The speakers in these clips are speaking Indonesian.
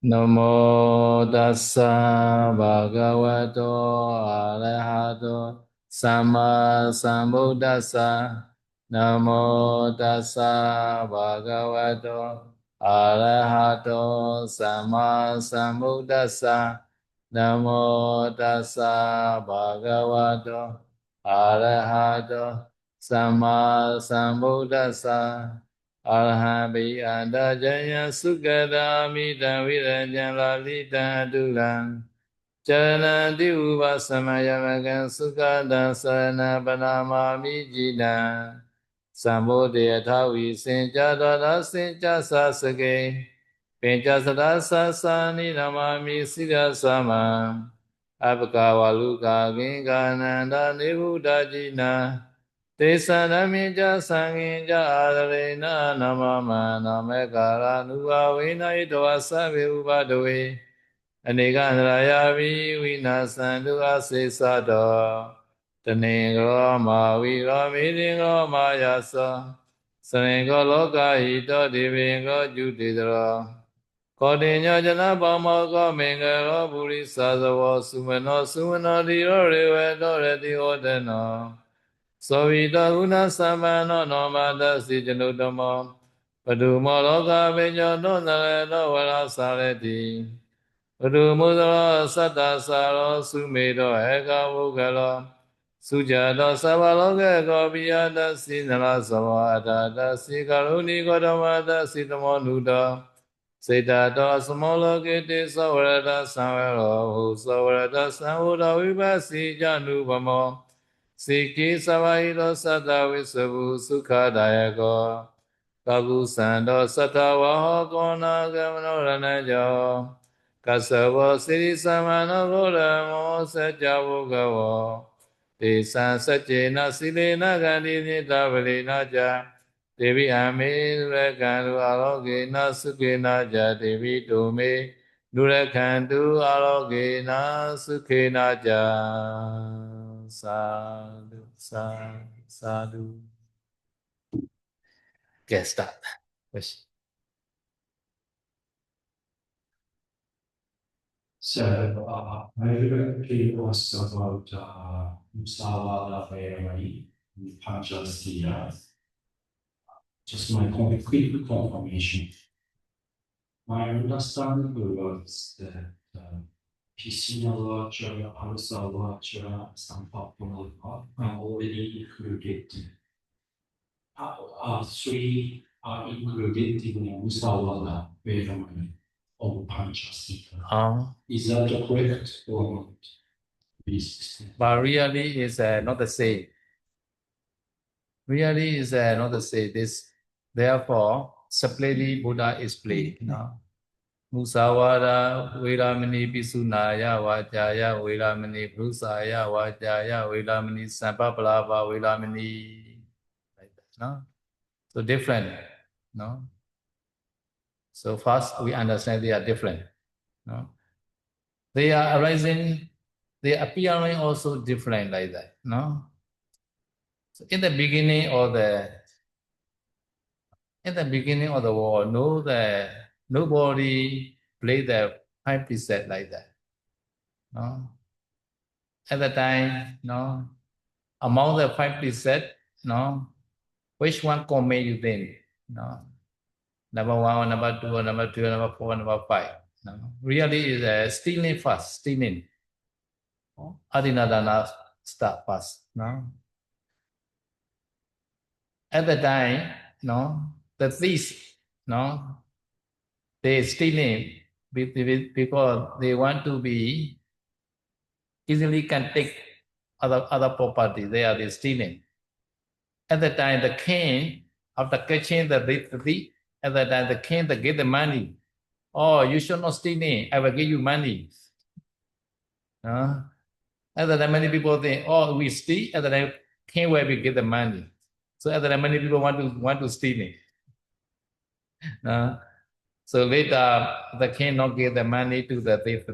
Namo tassa bhagavato arahato samma sambuddhassa. Namo tassa bhagavato arahato samma sambuddhassa. Namo tassa bhagavato arahato samma sambuddhassa. Arhabi anda jaya sukada mita virajan lalita dulang Janati upasamaya magan sukada sarana panamami jina Sambodhi athavi senja dada senja sasake Penja sadasa sani namami sira sama Abhakavaluka gingananda nibuddha jina Tesanamija sanginja adarena namama namekara nuva vina itoa savi ubadove Anegandraya vinasandu asesado Tanengro ma viro miringro ma yasa Sanengro loka hito divingro judidro Kodinyo jana pamoko mingro purisa savo sumeno sumeno diro rewe dore di odeno Sovita guna samano nomada si janutamo Padumo loka vinyo nonale no vara sareti Padumo dara satta saro sumedo eka vukalo Sujata sabaloke kopiyata si nala savata si karuni kodamata si tamo nuda Setato samoloke te savarata samvero savarata samvura vipasi janupamo Siki savahiro satta visavu sukhadayako Kagu sando satta vaho kona gamano ranajo Kasavo siri samano godamo sajjavu gavo Tesan sajjena silena gandhi nita valina ja Devi ame nurakandu alogena sukhena ja Devi tume nurakandu alogena sukhena ja Sadhu, sadhu, sadhu. Okay, start. Yes. So, I read was about Musawada Vayamani, Panchasila. Just my quick confirmation. My understanding was that Piscina Vacha, Arsa Vacha, Sampapuna are already included. Three are included in Musawada Vayamani or Panchasila. Is that correct or not? But really is not the same. Really is not the same. This, therefore, separately Buddha explained. Musawada Veramani Pisunaya Vajaya Veramani Brusaya Vajaya Veramani Sampaplava Veramani, like that, no? So different, no? So first we understand they are different, no? They are arising, they are appearing also different like that, no? So in the beginning of the world, nobody played the 5 preset like that, no? At the time, no, among the 5 preset, no, which one comment you think, no? Number 1, number 2, number 3, number 4, number 5. No? Really is stealing first, stealing. Adinadana start first. No? At the time, no, the thieves, no, they stealing because they want to be easily can take other property. They are stealing. At the time, the king, after catching the thief, at the time the king they get the money. Oh, you should not steal it. I will give you money. At the time, many people think, oh, we steal. At the time, king where we get the money. So at the time, many people want to steal it. So later, the king not give the money to the thief.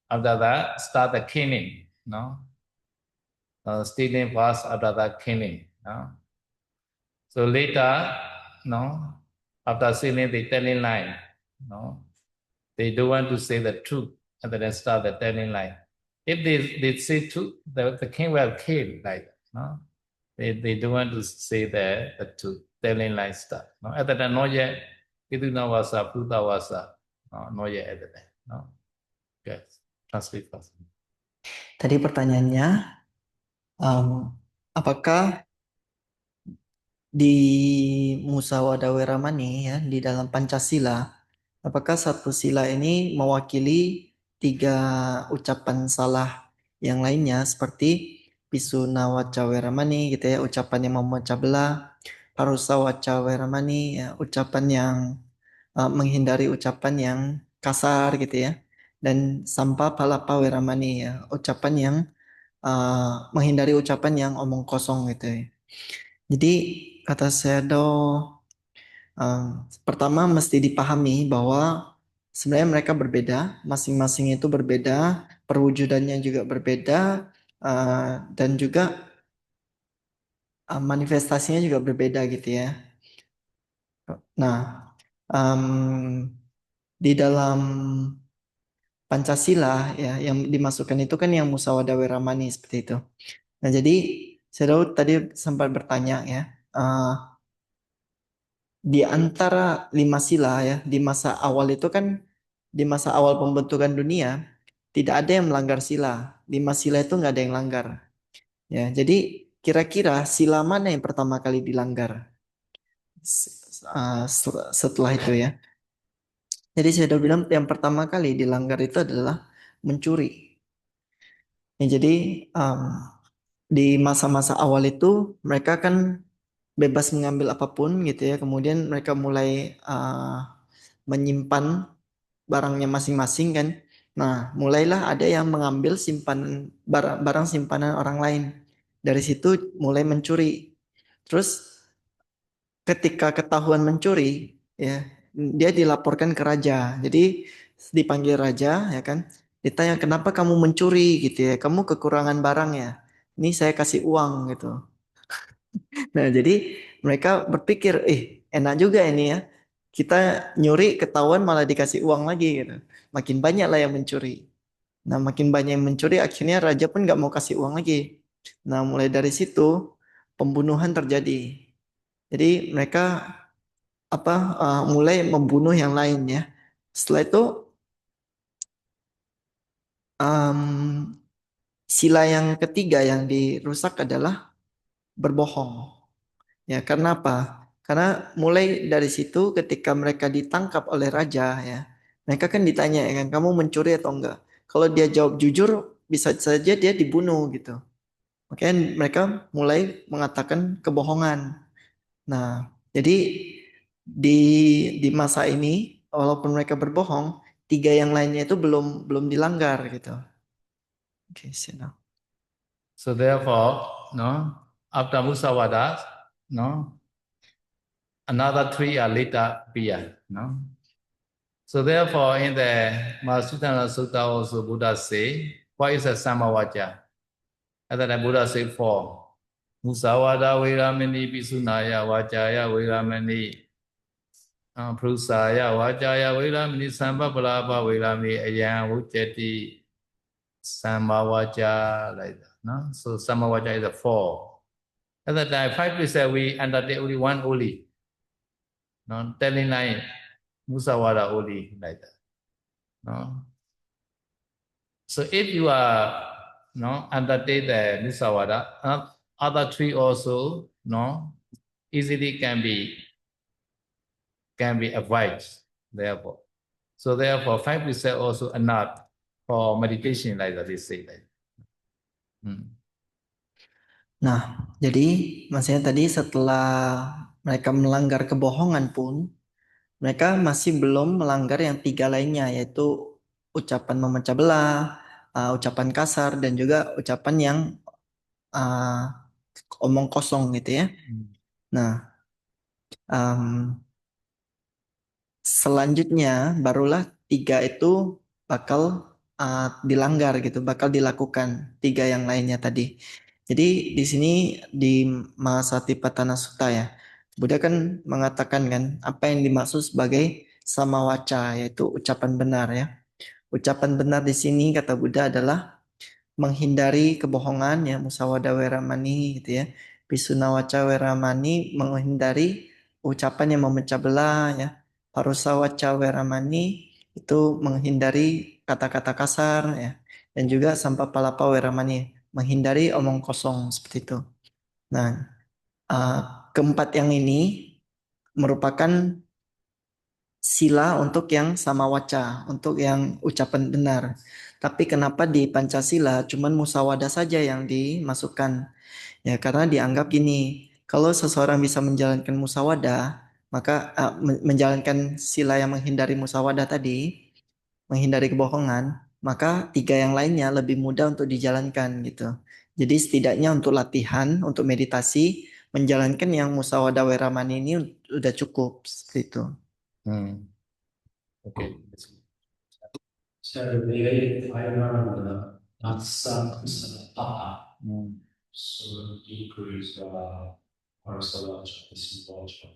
After that, start the killing. Stealing first, after that killing. So later, after stealing, they telling lie. They don't want to say the truth and then start the telling lie. If they say truth, the king will kill like that. No? They don't want to say the truth, telling lie stuff. No? At that time, not yet. Pituna Vasa, Pluta Vasa. No, not yet at that time. No? Yes. Translate first. Tadi pertanyaannya, apakah di Musawada Weramani ya di dalam Pancasila, apakah satu sila ini mewakili 3 ucapan salah yang lainnya seperti Pisuna Waca Weramani gitu ya, ucapan yang memecah belah, Parusa Waca Weramani ya, ucapan yang menghindari ucapan yang kasar gitu ya, dan Sampa Palapa Weramani ya, ucapan yang menghindari ucapan yang omong kosong gitu ya. Jadi kata Shadow, pertama mesti dipahami bahwa sebenarnya mereka berbeda, masing-masing itu berbeda, perwujudannya juga berbeda, dan juga manifestasinya juga berbeda gitu ya. Nah, di dalam Pancasila ya yang dimasukkan itu kan yang Musawada Weramani seperti itu. Nah, jadi Shadow tadi sempat bertanya ya, di antara 5 sila ya di masa awal itu kan, di masa awal pembentukan dunia tidak ada yang melanggar sila. 5 sila itu nggak ada yang langgar. Ya, jadi kira-kira sila mana yang pertama kali dilanggar setelah itu ya? Jadi saya udah bilang yang pertama kali dilanggar itu adalah mencuri. Ya, jadi di masa-masa awal itu mereka kan bebas mengambil apapun gitu ya. Kemudian mereka mulai menyimpan barangnya masing-masing kan. Nah, mulailah ada yang mengambil simpanan barang simpanan orang lain. Dari situ mulai mencuri. Terus ketika ketahuan mencuri, ya, dia dilaporkan ke raja. Jadi dipanggil raja, ya kan? Ditanya kenapa kamu mencuri gitu ya? Kamu kekurangan barang ya? Ini saya kasih uang gitu. Nah, jadi mereka berpikir, enak juga ini ya. Kita nyuri ketahuan malah dikasih uang lagi gitu. Makin banyak lah yang mencuri. Nah, makin banyak yang mencuri, akhirnya raja pun nggak mau kasih uang lagi. Nah, mulai dari situ pembunuhan terjadi. Jadi mereka mulai membunuh yang lain ya. Setelah itu sila yang ketiga yang dirusak adalah berbohong. Ya, karena apa? Karena mulai dari situ ketika mereka ditangkap oleh raja ya, mereka kan ditanya ya kan, kamu mencuri atau enggak? Kalau dia jawab jujur, bisa saja dia dibunuh gitu. Makanya mereka mulai mengatakan kebohongan. Nah, jadi di masa ini, walaupun mereka berbohong, 3 yang lainnya itu belum belum dilanggar gitu. Oke, So therefore, no, after Musawada, no, another 3 are later appear, no. So therefore, in the Mahasutana Sutta also Buddha say, what is a Samavaja? At that time Buddha say 4. Musawada Veramani Pisunaya Vajaya Veramani Prusaya Vajaya Veramani Sambhabalapa Veramani Ayan Vujjati Samavaja, like that. No? So Samavaja is a 4. At that time, 5 percent we undertake only one only. No, telling line Musawada only like that. No. So if you are undertake the Musawada, other 3 also easily can be avoided. Therefore, so therefore 5% also enough for meditation like that they say that. Nah, jadi maksudnya tadi setelah mereka melanggar kebohongan pun, mereka masih belum melanggar yang 3 lainnya, yaitu ucapan memecah belah, ucapan kasar, dan juga ucapan yang omong kosong gitu ya. Nah, selanjutnya barulah 3 itu bakal dilanggar gitu, bakal dilakukan 3 yang lainnya tadi. Jadi di sini di Mahasatipatthana Sutta ya, Buddha kan mengatakan kan apa yang dimaksud sebagai sama waca, yaitu ucapan benar ya. Ucapan benar di sini kata Buddha adalah menghindari kebohongan ya, musawada weramani gitu ya. Pisuna waca weramani menghindari ucapan yang memecah belah ya. Parusa waca weramani itu menghindari kata-kata kasar ya. Dan juga sampapalapa weramani menghindari omong kosong seperti itu. Nah, eh, keempat yang ini merupakan sila untuk yang sama waca, untuk yang ucapan benar. Tapi kenapa di Pancasila cuman musawada saja yang dimasukkan? Ya karena dianggap gini, kalau seseorang bisa menjalankan musawada, maka menjalankan sila yang menghindari musawada tadi, menghindari kebohongan, maka tiga yang lainnya lebih mudah untuk dijalankan gitu. Jadi setidaknya untuk latihan, untuk meditasi, menjalankan yang musawada weramani ini udah cukup seperti itu. Okay. So they I learned Natsa Kusala so increase Parasawacha, Visivacha,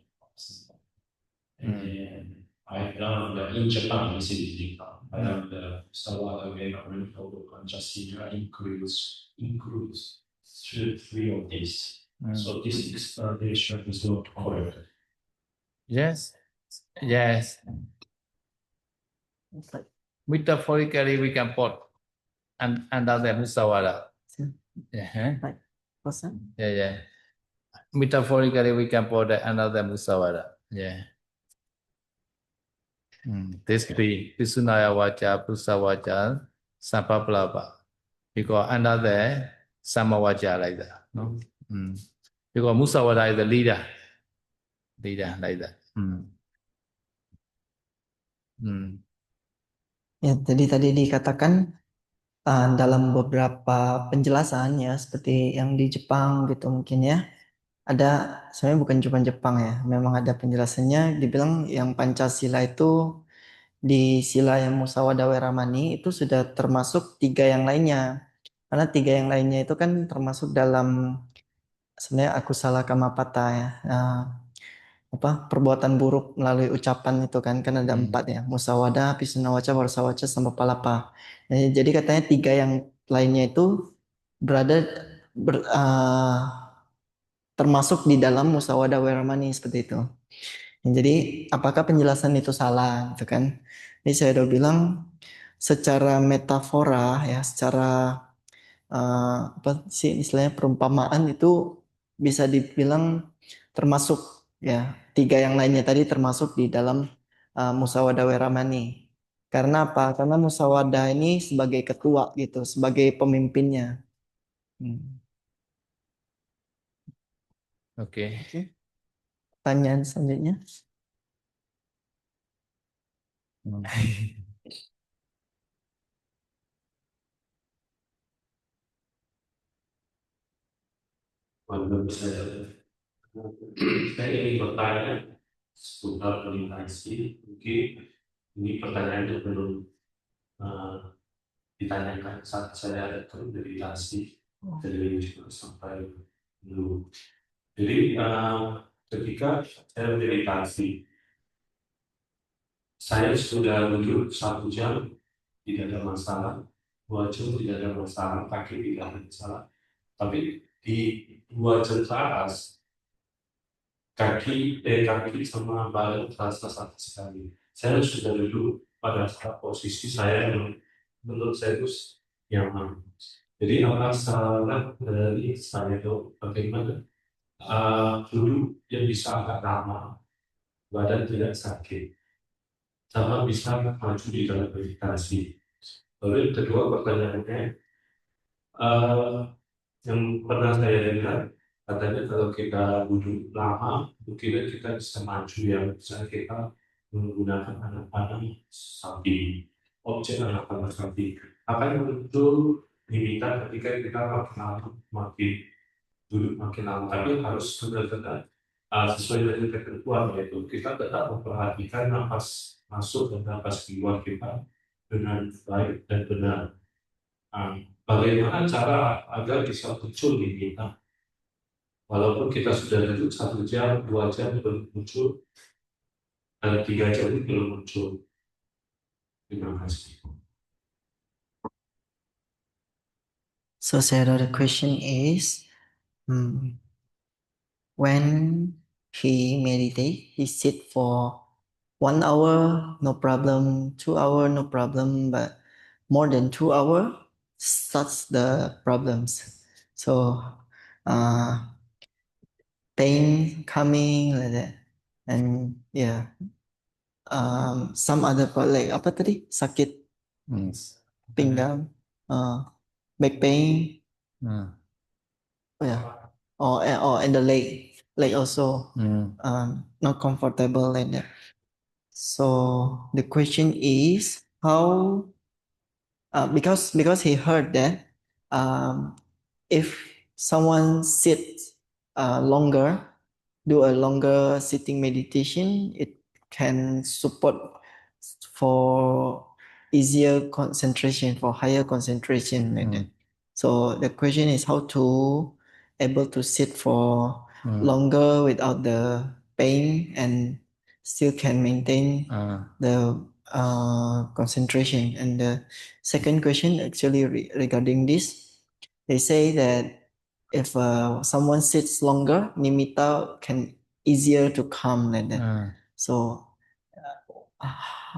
and I learned that in Japan, this is different. I learned the Sawada Veda Renko Panchasila includes three of these. So this explanation is not correct. Yes. Yes. Metaphorically, we can put under the musawada. Yeah. Yeah. Metaphorically, we can put under the musawada. Yeah. This three, Pisunaya Vacha, Pusa Vacha, Sampaplapa. Because under the Samavacha like that. No? Because Musawada is the leader. Leader like that. Ya, jadi tadi dikatakan dalam beberapa penjelasan ya, seperti yang di Jepang gitu mungkin ya, ada sebenarnya bukan cuma Jepang ya, memang ada penjelasannya dibilang yang Pancasila itu di sila yang musawada weramani itu sudah termasuk tiga yang lainnya. Karena tiga yang lainnya itu kan termasuk dalam sebenarnya aku salah kamapata ya. Perbuatan buruk melalui ucapan itu kan ada empat ya, musawada, pisunawaca, warsawaca, sama palapa. Nah, jadi katanya tiga yang lainnya itu berada termasuk di dalam musawada weramani seperti itu. Jadi apakah penjelasan itu salah gitu kan? Ini saya udah bilang secara metafora ya, secara apa sih istilahnya perumpamaan itu bisa dibilang termasuk ya tiga yang lainnya tadi termasuk di dalam musawada weramani. Karena apa? Karena musawada ini sebagai ketua gitu, sebagai pemimpinnya. Okay. Pertanyaan selanjutnya. Saya ingin bertanya seputar meditasi. Mungkin ini pertanyaan yang belum ditanyakan saat saya meditasi dari sampai dulu. Jadi ketika saya meditasi, saya sudah duduk 1 jam, tidak ada masalah. 2 jam tidak ada masalah, kaki tidak ada masalah. Tapi di 2 jam ke atas, kaki sama badan terasa sakit sekali. Saya sudah duduk pada saat posisi saya yang menurut saya itu nyaman. Jadi apa salah dari saya itu bagaimana duduk yang bisa agak lama, badan tidak sakit, sama bisa maju di dalam meditasi. Lalu kedua pertanyaannya, yang pernah saya dengar katanya kalau kita duduk lama, mungkin kita bisa maju ya, misalnya kita menggunakan anak-anak sapi, objek anak-anak sapi akan muncul diminta ketika kita makin duduk makin lama, tapi harus benar-benar sesuai dengan ketentuan, yaitu kita tetap memperhatikan nafas masuk dan nafas keluar kita dengan baik dan benar. Bagaimana cara agar bisa muncul di kita? Walaupun kita sudah duduk 1 jam, 2 jam belum muncul, Dalam 3 jam ini belum muncul. Terima kasih. So Sarah, the question is, when he meditate, he sit for 1 hour, no problem, 2 hour, no problem, but more than 2 hour starts the problems. So pain coming like that. And yeah, some other part like apa tadi? Sakit Hmm. pinggang, back pain, Hmm. oh yeah, or and the leg also Hmm. not comfortable like that. So the question is how because he heard that if someone sits longer, do a longer sitting meditation, it can support for easier concentration, for higher concentration like that. So the question is how to able to sit for longer without the pain and still can maintain the concentration. And the second question actually regarding this, they say that if someone sits longer, nimitta can easier to come like that. So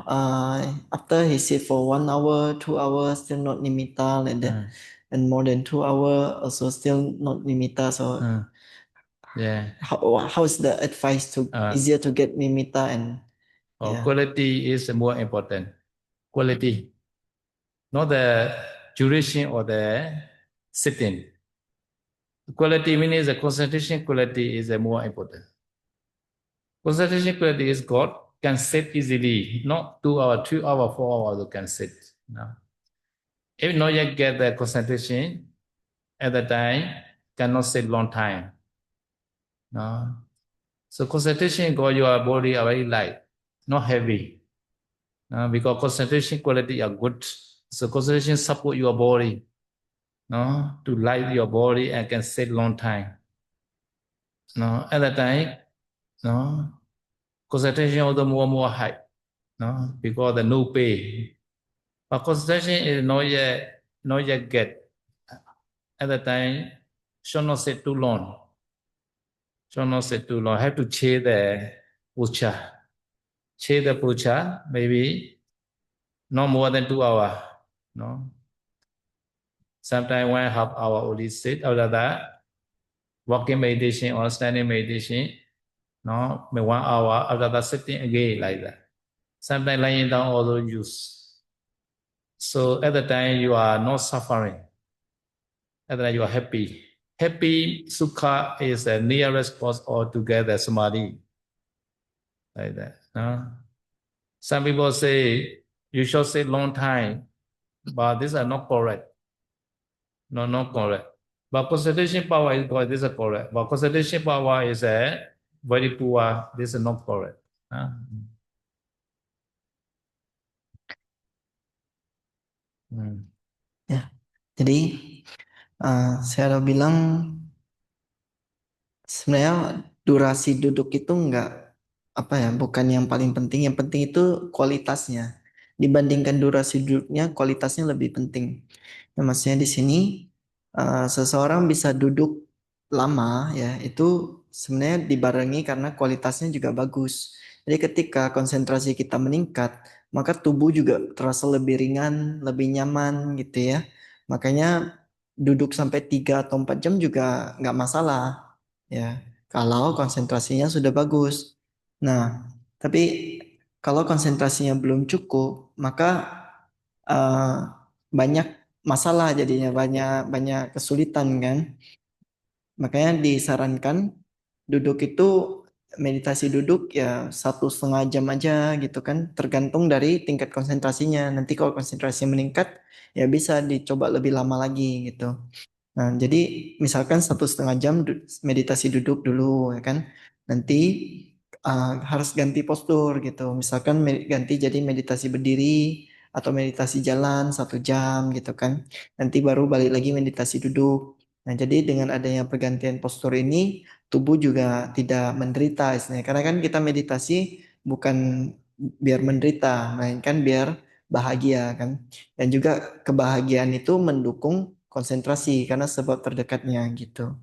after he sit for 1 hour, 2 hours, still not nimitta like that, and more than 2 hours also still not nimitta. So Yeah. how's the advice to easier to get nimitta and yeah. Quality is more important. Quality, not the duration or the sitting. Quality means the concentration quality is more important. Concentration quality is good, can sit easily, not 2 hours, 2 hours, 4 hours you can sit. No. If not yet get the concentration at the time, cannot sit long time. No. So concentration got your body are very light, not heavy. Because concentration quality are good. So concentration support your body, no, to light your body and can sit long time. No, at that time, no, concentration also more high, no, because the no pay. But concentration is not yet get. At the time, should not sit too long. Should not sit too long. Have to change the posture. Change the posture, maybe not more than 2 hours. No. Sometimes 1.5 hour only sit. After that, walking meditation or standing meditation, no, 1 hour. After that, sitting again like that. Sometimes lying down also use. So at the time you are not suffering. At the time you are happy. Happy sukha is the nearest cause altogether samadhi. Like that. No? Some people say you should sit long time, but these are not correct. No, not correct. But concentration power is correct. This is correct. But concentration power is very poor. This is not correct. Ya, jadi saya udah bilang sebenarnya durasi duduk itu nggak apa ya, bukan yang paling penting. Yang penting itu kualitasnya. Dibandingkan durasi duduknya, kualitasnya lebih penting. Nah, maksudnya di sini seseorang bisa duduk lama ya, itu sebenarnya dibarengi karena kualitasnya juga bagus. Jadi ketika konsentrasi kita meningkat, maka tubuh juga terasa lebih ringan, lebih nyaman gitu ya. Makanya duduk sampai 3 atau 4 jam juga nggak masalah ya, kalau konsentrasinya sudah bagus. Nah, tapi kalau konsentrasinya belum cukup, maka eh, banyak masalah jadinya, banyak banyak kesulitan kan. Makanya disarankan duduk itu meditasi duduk ya 1,5 jam aja gitu kan, tergantung dari tingkat konsentrasinya. Nanti kalau konsentrasinya meningkat ya bisa dicoba lebih lama lagi gitu. Nah, jadi misalkan 1,5 jam meditasi duduk dulu ya kan. Nanti harus ganti postur gitu. Misalkan ganti jadi meditasi berdiri atau meditasi jalan 1 jam gitu kan. Nanti baru balik lagi meditasi duduk. Nah, jadi dengan adanya pergantian postur ini, tubuh juga tidak menderita istilahnya. Karena kan kita meditasi bukan biar menderita, melainkan biar bahagia kan. Dan juga kebahagiaan itu mendukung konsentrasi karena sebab terdekatnya gitu.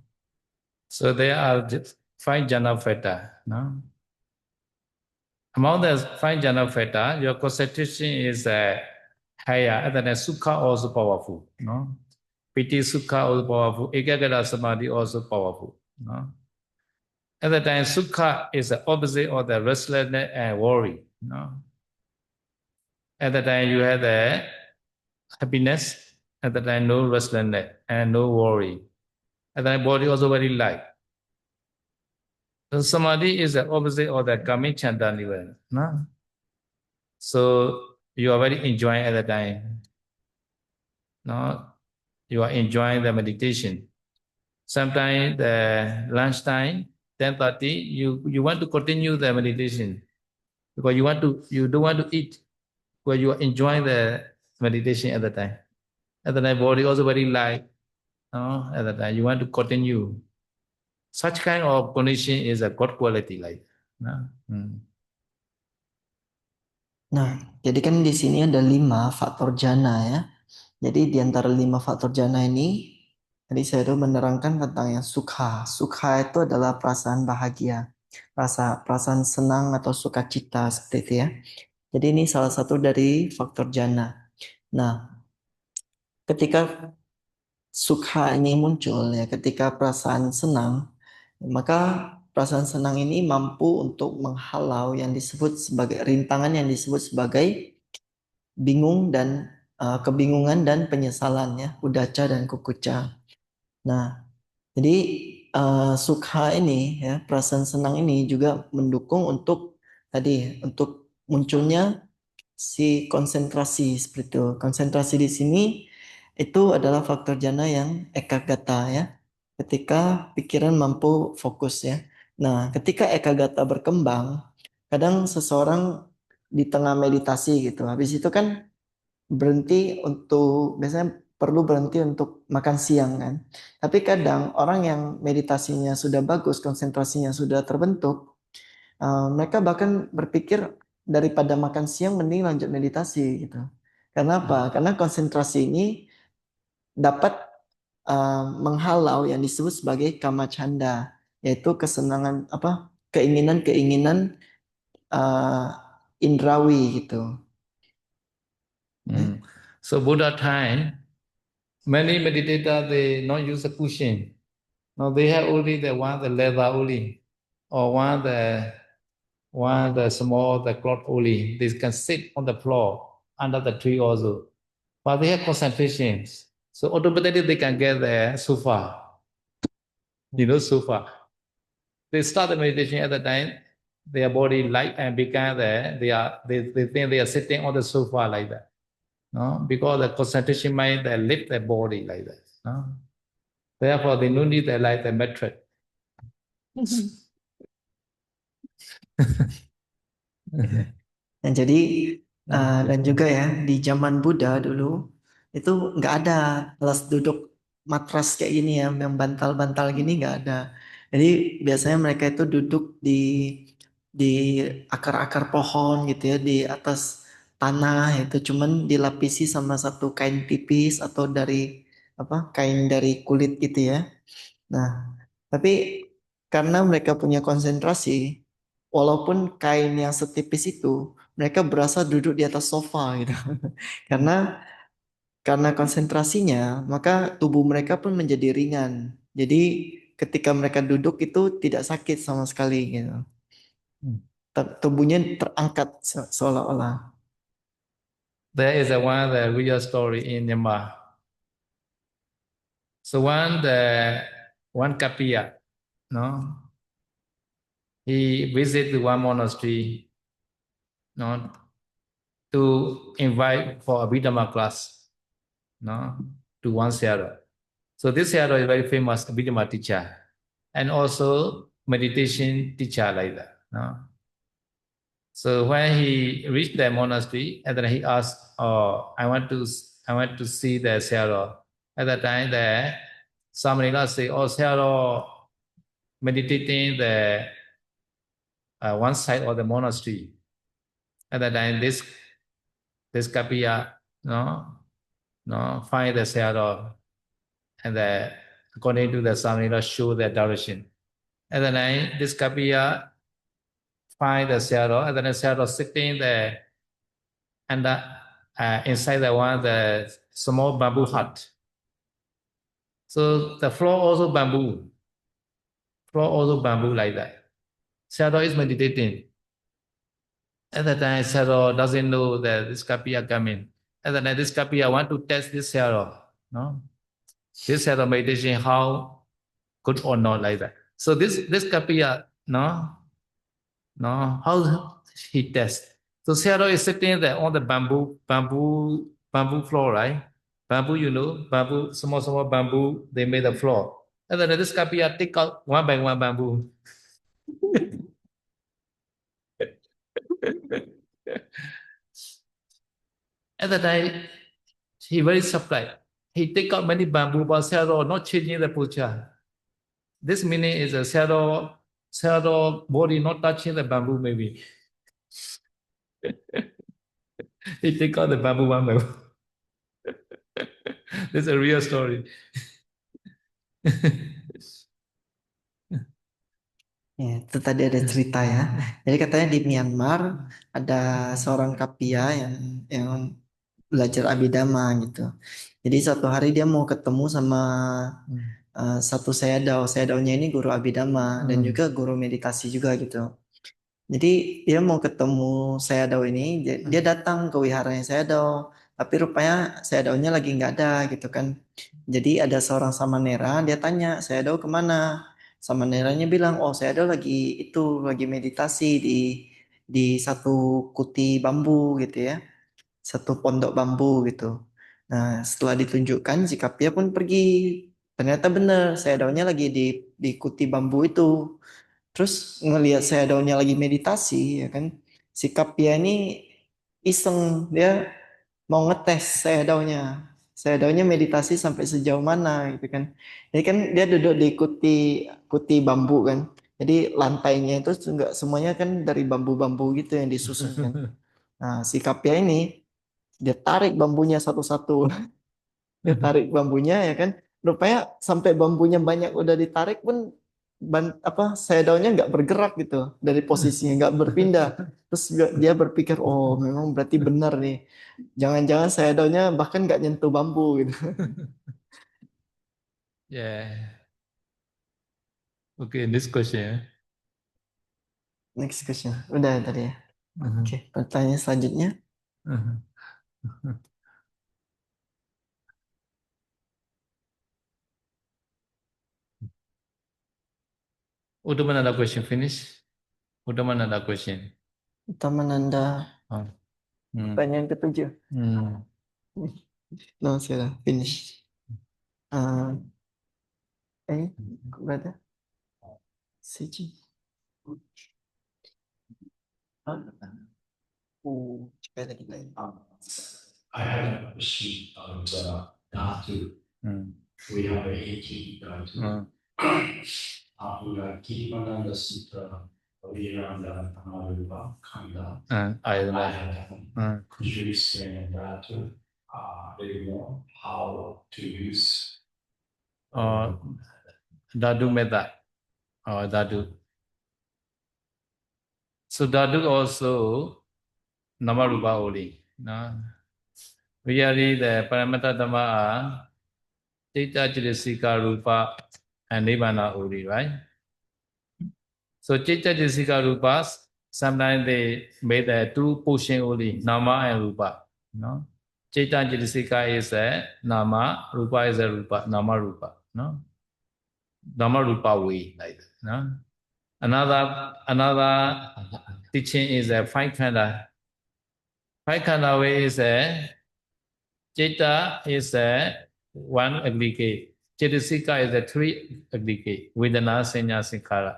So there are just 5 jhana factor. No? Among the 5 jhana factor, your concentration is higher, and then sukha also powerful. No? Piti sukha also powerful. Ekagata samadhi also powerful. No? At the time, sukha is the opposite of the restlessness and worry. No? At the time, you have the happiness. At the time, no restlessness and no worry. At the time, body also very light. So samadhi is the opposite of the kami chanda nivana. No? So you are very enjoying at the time. No? You are enjoying the meditation. Sometimes the lunchtime, 10:30, you want to continue the meditation because you don't want to eat because you are enjoying the meditation at the time. At the time, body also very light. No? At the time, you want to continue. Such kind of condition is a good quality life. No? Nah, jadi kan di sini ada 5 faktor jana ya. Jadi di antara 5 faktor jana ini, tadi saya itu menerangkan tentang yang sukha. Sukha itu adalah perasaan bahagia, perasaan senang atau sukacita seperti itu ya. Jadi ini salah satu dari faktor jana. Nah, ketika sukha ini muncul ya, ketika perasaan senang, maka perasaan senang ini mampu untuk menghalau yang disebut sebagai rintangan yang disebut sebagai bingung dan kebingungan dan penyesalan ya, udaca dan kukuca. Nah, jadi sukha ini ya, perasaan senang ini juga mendukung untuk tadi untuk munculnya si konsentrasi seperti itu. Konsentrasi di sini itu adalah faktor jana yang ekagata ya. Ketika pikiran mampu fokus ya. Nah, ketika ekagata berkembang, kadang seseorang di tengah meditasi gitu. Habis itu kan berhenti untuk biasanya perlu berhenti untuk makan siang kan. Tapi kadang orang yang meditasinya sudah bagus, konsentrasinya sudah terbentuk, mereka bahkan berpikir daripada makan siang mending lanjut meditasi gitu. Karena apa? Karena konsentrasi ini dapat menghalau yang disebut sebagai kama canda, yaitu kesenangan apa? Keinginan-keinginan indrawi gitu. So Buddha time, many meditators they not use a cushion. No, they have only the leather only, or one the small the cloth only. They can sit on the floor under the tree also, but they have concentrations. So automatically they can get the sofa. You know sofa. They start the meditation at the time. Their body light and become there. They think they are sitting on the sofa like that. No, because the concentration mind they lift the body like that. No? Therefore, they don't need the like the mattress. Nah, jadi dan juga ya di zaman Buddha dulu itu nggak ada alas duduk matras kayak gini ya, yang bantal-bantal gini nggak ada. Jadi biasanya mereka itu duduk di akar-akar pohon gitu ya, di atas tanah itu cuman dilapisi sama satu kain tipis atau dari apa kain dari kulit gitu ya. Nah, tapi karena mereka punya konsentrasi, walaupun kain yang setipis itu, mereka berasa duduk di atas sofa gitu. Karena konsentrasinya, maka tubuh mereka pun menjadi ringan. Jadi ketika mereka duduk itu tidak sakit sama sekali gitu. Tubuhnya terangkat seolah-olah. There is the real story in Myanmar. So one Kapiya, no, he visited one monastery, no, to invite for a Abhidhamma class, no, to one Sayadaw. So this Sayadaw is very famous Abhidhamma teacher, and also meditation teacher like that, no. So when he reached the monastery, and then he asked, "Oh, I want to see the Sayadaw." At that time, the Samanila say, "Oh, Sayadaw, meditating one side of the monastery. At that time, this Kapiya, find the Sayadaw, and according to the Samnila, show the direction. At that time, this Kapiya find the Sayadaw, and then the Sayadaw sitting there, and inside the small bamboo hut. So the floor also bamboo like that. Sayadaw is meditating. At that time, Sayadaw doesn't know that this Kapiya coming. At that time, this Kapiya want to test this Sayadaw. This Sayadaw meditation, how good or not like that. So this Kapiya, how he test. So Sayadaw is sitting there on the bamboo floor, right? Bamboo, bamboo, small bamboo, they made the floor. And then this Kapiya take out one by one bamboo. At that time, he very surprised. He take out many bamboo, but Sayadaw not changing the posture. This meaning is a Sayadaw body not touching the bamboo, maybe. He take out the bamboo one by one. This is a real story. Ya, itu tadi ada cerita ya. Jadi katanya di Myanmar ada seorang kapia yang belajar abhidhamma gitu. Jadi suatu hari dia mau ketemu sama satu sayadaw. Sayadawnya ini guru abhidhamma dan juga guru meditasi juga gitu. Jadi dia mau ketemu sayadaw ini, dia datang ke wiharanya sayadaw, tapi rupanya sayadawnya lagi nggak ada gitu kan. Jadi ada seorang samanera, dia tanya sayadaw kemana? Samaneranya bilang, oh sayadaw lagi meditasi di satu kuti bambu gitu ya, satu pondok bambu gitu. Nah setelah ditunjukkan si kapia pun pergi. Ternyata benar sayadawnya lagi di kuti bambu itu. Terus ngelihat sayadawnya lagi meditasi, ya kan? Si Kapia ini iseng, dia mau ngetes sayadawnya. Sayadawnya meditasi sampai sejauh mana gitu kan. Jadi kan dia duduk di kuti bambu kan. Jadi lantainya itu enggak semuanya kan dari bambu-bambu gitu yang disusun kan. Nah, si Kapia ini dia tarik bambunya satu-satu. Dia tarik bambunya ya kan. Rupanya sampai bambunya banyak udah ditarik pun sayadawnya nggak bergerak gitu dari posisinya, nggak berpindah. Terus dia berpikir, oh memang berarti benar nih, jangan-jangan sayadawnya bahkan nggak nyentuh bambu gitu. Yeah. Okay, next question. Next question, udah tadi ya. Oke, pertanyaan selanjutnya. Uttamananda question finish. Uttamananda question. Uttamananda. Pertanyaan ketujuh. No, sudah finish. Berada? Siji. Coba lagi lain. I have a question on Dhatu. We have 18 Dhatu. Kimananda Sutta, Viranda, Amarupa, Kanda. Could you explain that a little more? How to use? Dhatu method. Dhatu. So Dhatu also Namarupa only. Really, the Paramata Dhamma are Citta, Citasika, Rupa, and Nibbana only, right? So Citta, Citasika, Rupa, sometimes they made the two portion only, Nama and Rupa. Citta and Citasika is a Nama, Rupa is a Rupa, Nama Rupa. Nama Rupa way, like that. Another teaching is a five khanda. Five khanda way is a Citta is a one aggregate. Citasika is a three aggregate. Vedana, Sanya, Sankhara.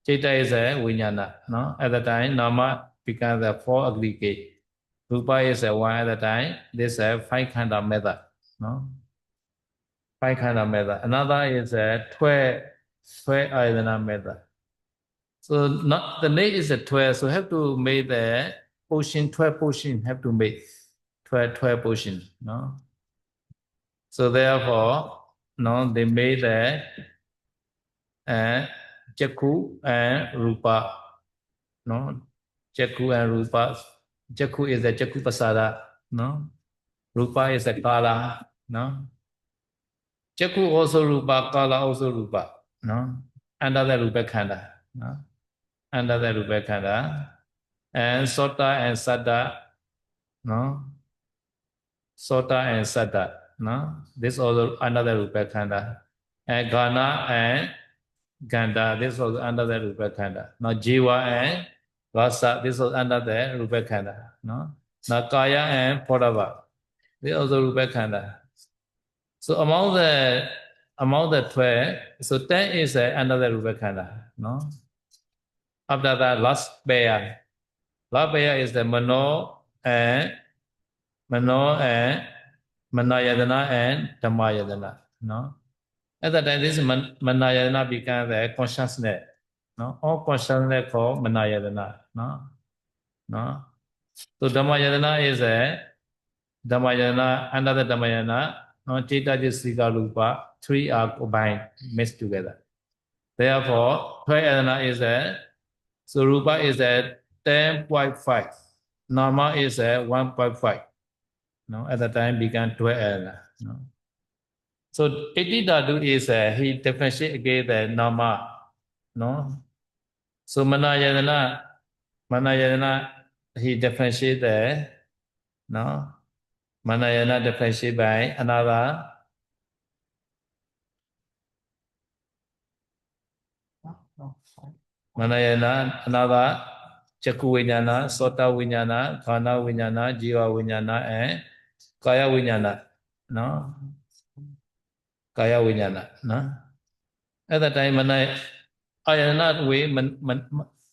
Citta is a Vijnana. At the time, Nama becomes a four aggregate. Rupa is a one at the time. This is a five khanda method. Five khanda method. Another is a 12 ayatana method. So not the net is a 12, so have to make the portion 12 portion, have to make 12 portion, no? So therefore, no, they made the Jakku and Rupa, no? Jakku and Rupa. Jakku is the Jakku Pasada, no? Rupa is the Kala, no? Jakku also Rupa, Kala also Rupa, no? Under the Rupa Khanda, no? Under the Rupa Khanda. And Sota and Saddha, no? Sota and Saddha, no? This also another Rupa Khanda. And Ghana and Ganda, this was under the Rupa Khanda. Now Jiva and Rasa, this was under the Rupa Khanda, no? Now Kaya and Podava, this also Rupa Khanda. So among the 12, so 10 is under the Rupa Khanda, no? After that, last pair is the Mano and Manayadana and Dhammayadana, no? At that time, this Manayadana became the consciousness, no? All consciousness called Manayadana, no? No? So Dhammayadana is Dhammayadana, another Dhammayadana, no? Chitta, Jisika, Rupa, three are combined, mixed together. Therefore, Tvayadana is so Rupa is 10.5, Nama is 1.5. No, at the time began 12. No. So 80 Dhatu is he differentiate again the Nama. No. So Manayadana he differentiate the no. Manayadana differentiate by another Manayadana, another Chakku Vinyana, Sota Vinyana, Ghana Vinyana, Jiva Vinyana, and Kaya Vinyana. No? Kaya Vinyana. No? At that time, Manayana way,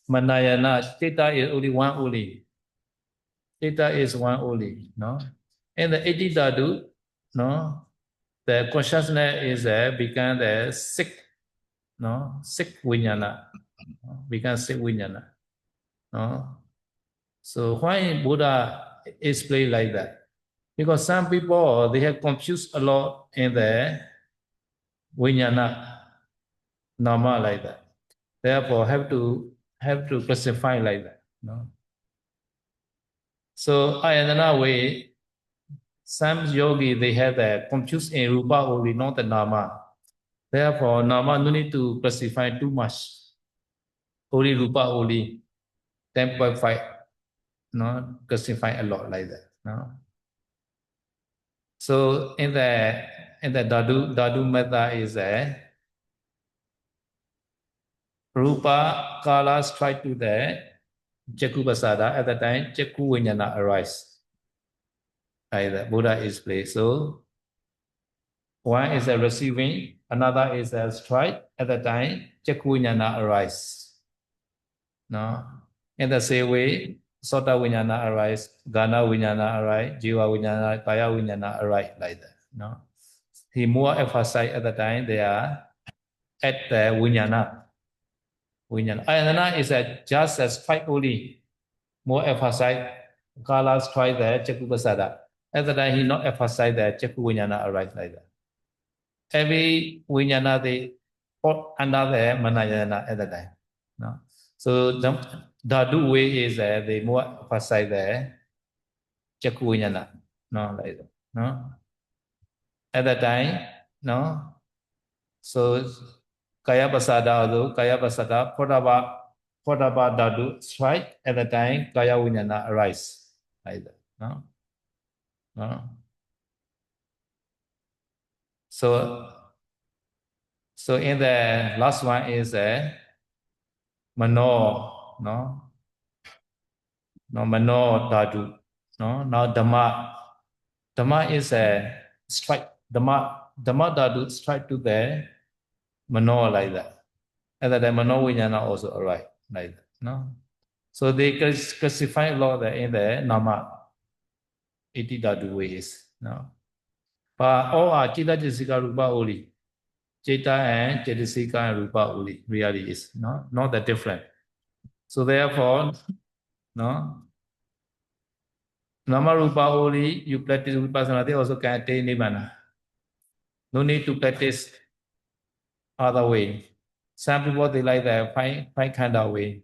Manayana, Chitta is only one only. Chitta is one only. No? In the 80 Dhatu, no? The consciousness is become the six, no? Six Vinyana. Become six Vinyana. No? So why Buddha explain like that? Because some people they have confused a lot in the Vijnana Nama like that. Therefore have to classify like that. No? So another way, some yogi they have confused in Rupa only, not the Nama. Therefore, Nama no need to classify too much. Only Rupa only 10.5. No, classify a lot like that. No. So in the Dhatu method is Rupa Kala strike to the Jakku Pasada. At the time, Jakku Vinyana arise. Like the Buddha is placed. So one is a receiving, another is a strike. At the time, Jakku Vinyana arise. No, in the same way, Sota Vinyana arise, Ghana Vinyana arise, Jiva Vinyana, Kaya Vinyana arise like that. No, he more emphasize at the time they are at the Vinyana. Ayana is just a strike only. More emphasize Kala strike the Jakku Pasada. At the time he not emphasize the Jakku Vinyana arise like that. Every Vinyana they put under the Manayana at the time. No, so Dhatu way is they more emphasize the Jakku Vinyana. No, like that. No, at that time, no. So Kaya Pasada although Kaya Pasada Podaba Dhatu strike at the time Kaya Vinyana arise like that. No? No? So in the last one is Mano, no? No, Mano Dhatu. No? Now Dhamma is a strike. Dhamma Dhatu strike to the Mano like that. And that the Mano Vinyana also arrive like that. No? So they classify a lot in the Nama 80 Dhatu ways. No? But all are Chitta Jisika Rupa only. Chitta and Chitisika and Rupa only really is. No? Not that different. So therefore, no, Nama Rupa only you practice vipassana, they also can attain nibbana. No need to practice other way. Some people they like that five kind of way.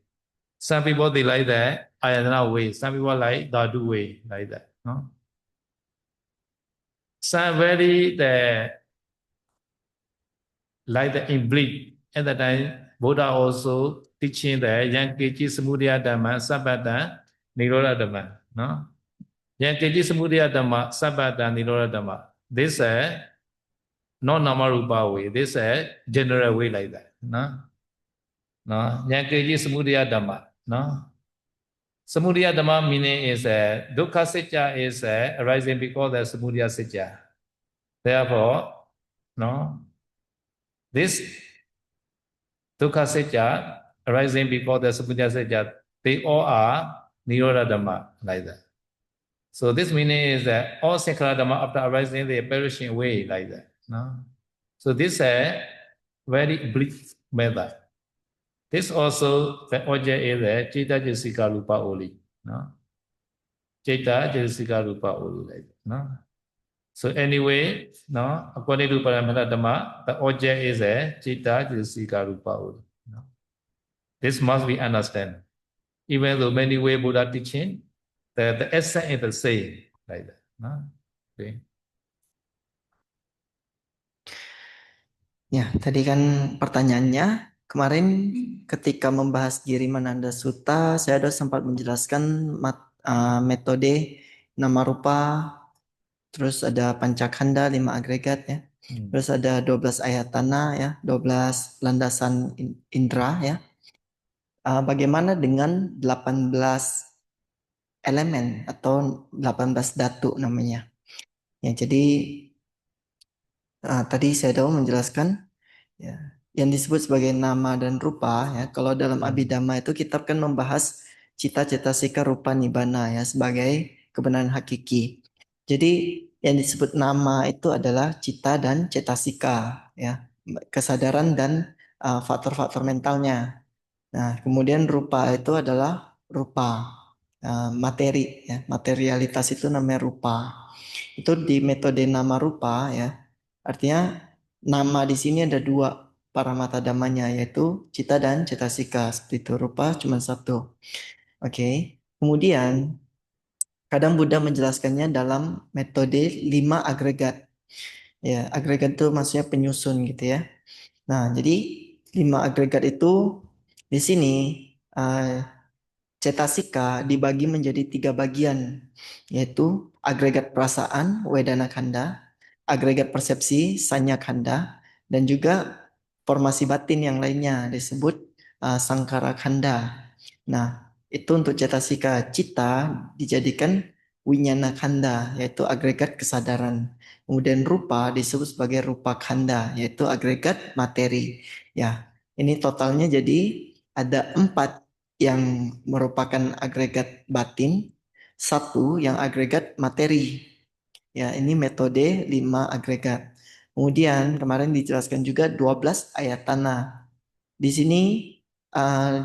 Some people they like that ayatana way. Some people like dhatu way like that. No? Some very like the in bleed. At that time, Buddha also teaching the Yankeji Samudaya Dhamma Sabbata Niroda Dhamma. No? Yankeji Samudaya Dhamma Sabbata Niroda Dhamma. This is not Namarupa way. This is a general way like that. No? No? Yankeji Samudaya Dhamma. No? Samudaya Dhamma meaning is Dukkha Sitya is arising because of Samudaya Sitya. Therefore, no, this Dukkha Sitya arising before the Samudaya Sitya, they all are Nirodha Dhamma like that. So this meaning is that all Sankhara Dhamma after arising they perishing away like that. No? So this is a very bleak method. This also the object is a Citta Jasika Rupa only. No? Citta Jasika Rupa only like that. No? So anyway, no, according to Paramita Dhamma, the object is a Citta Jasika Rupa only. No? This must be understood. Even though many way Buddha teaching, the essence is the same like that. No? Okay. Ya, tadi kan pertanyaannya kemarin ketika membahas Girimananda Sutta, saya sudah sempat menjelaskan metode nama rupa, terus ada pancakanda 5 agregat ya. Terus ada 12 ayatana ya, 12 landasan indera ya. Bagaimana dengan 18 elemen atau 18 dhatu namanya. Ya, jadi tadi saya sudah menjelaskan ya, yang disebut sebagai nama dan rupa ya. Kalau dalam Abhidhamma itu kita kan membahas cita-cita sika rupa nibbana ya sebagai kebenaran hakiki. Jadi yang disebut nama itu adalah cita dan cetasika ya, kesadaran dan faktor-faktor mentalnya. Nah, kemudian rupa itu adalah rupa materi ya, materialitas itu namanya rupa. Itu di metode nama rupa ya. Artinya nama di sini ada 2 paramata dhammanya yaitu cita dan cetasika. Seperti itu, rupa cuma 1. Oke. Kemudian kadang Buddha menjelaskannya dalam metode 5 agregat. Ya, agregat itu maksudnya penyusun gitu ya. Nah, jadi 5 agregat itu di sini cetasika dibagi menjadi 3 bagian, yaitu agregat perasaan, wedana kanda, agregat persepsi, sanya kanda, dan juga formasi batin yang lainnya disebut sangkara kanda. Nah, itu untuk cetasika. Cita dijadikan winyana kanda, yaitu agregat kesadaran. Kemudian rupa disebut sebagai rupa kanda, yaitu agregat materi. Ya, ini totalnya jadi ada 4 yang merupakan agregat batin, 1 yang agregat materi. Ya, ini metode 5 agregat. Kemudian kemarin dijelaskan juga 12 ayatana. Di sini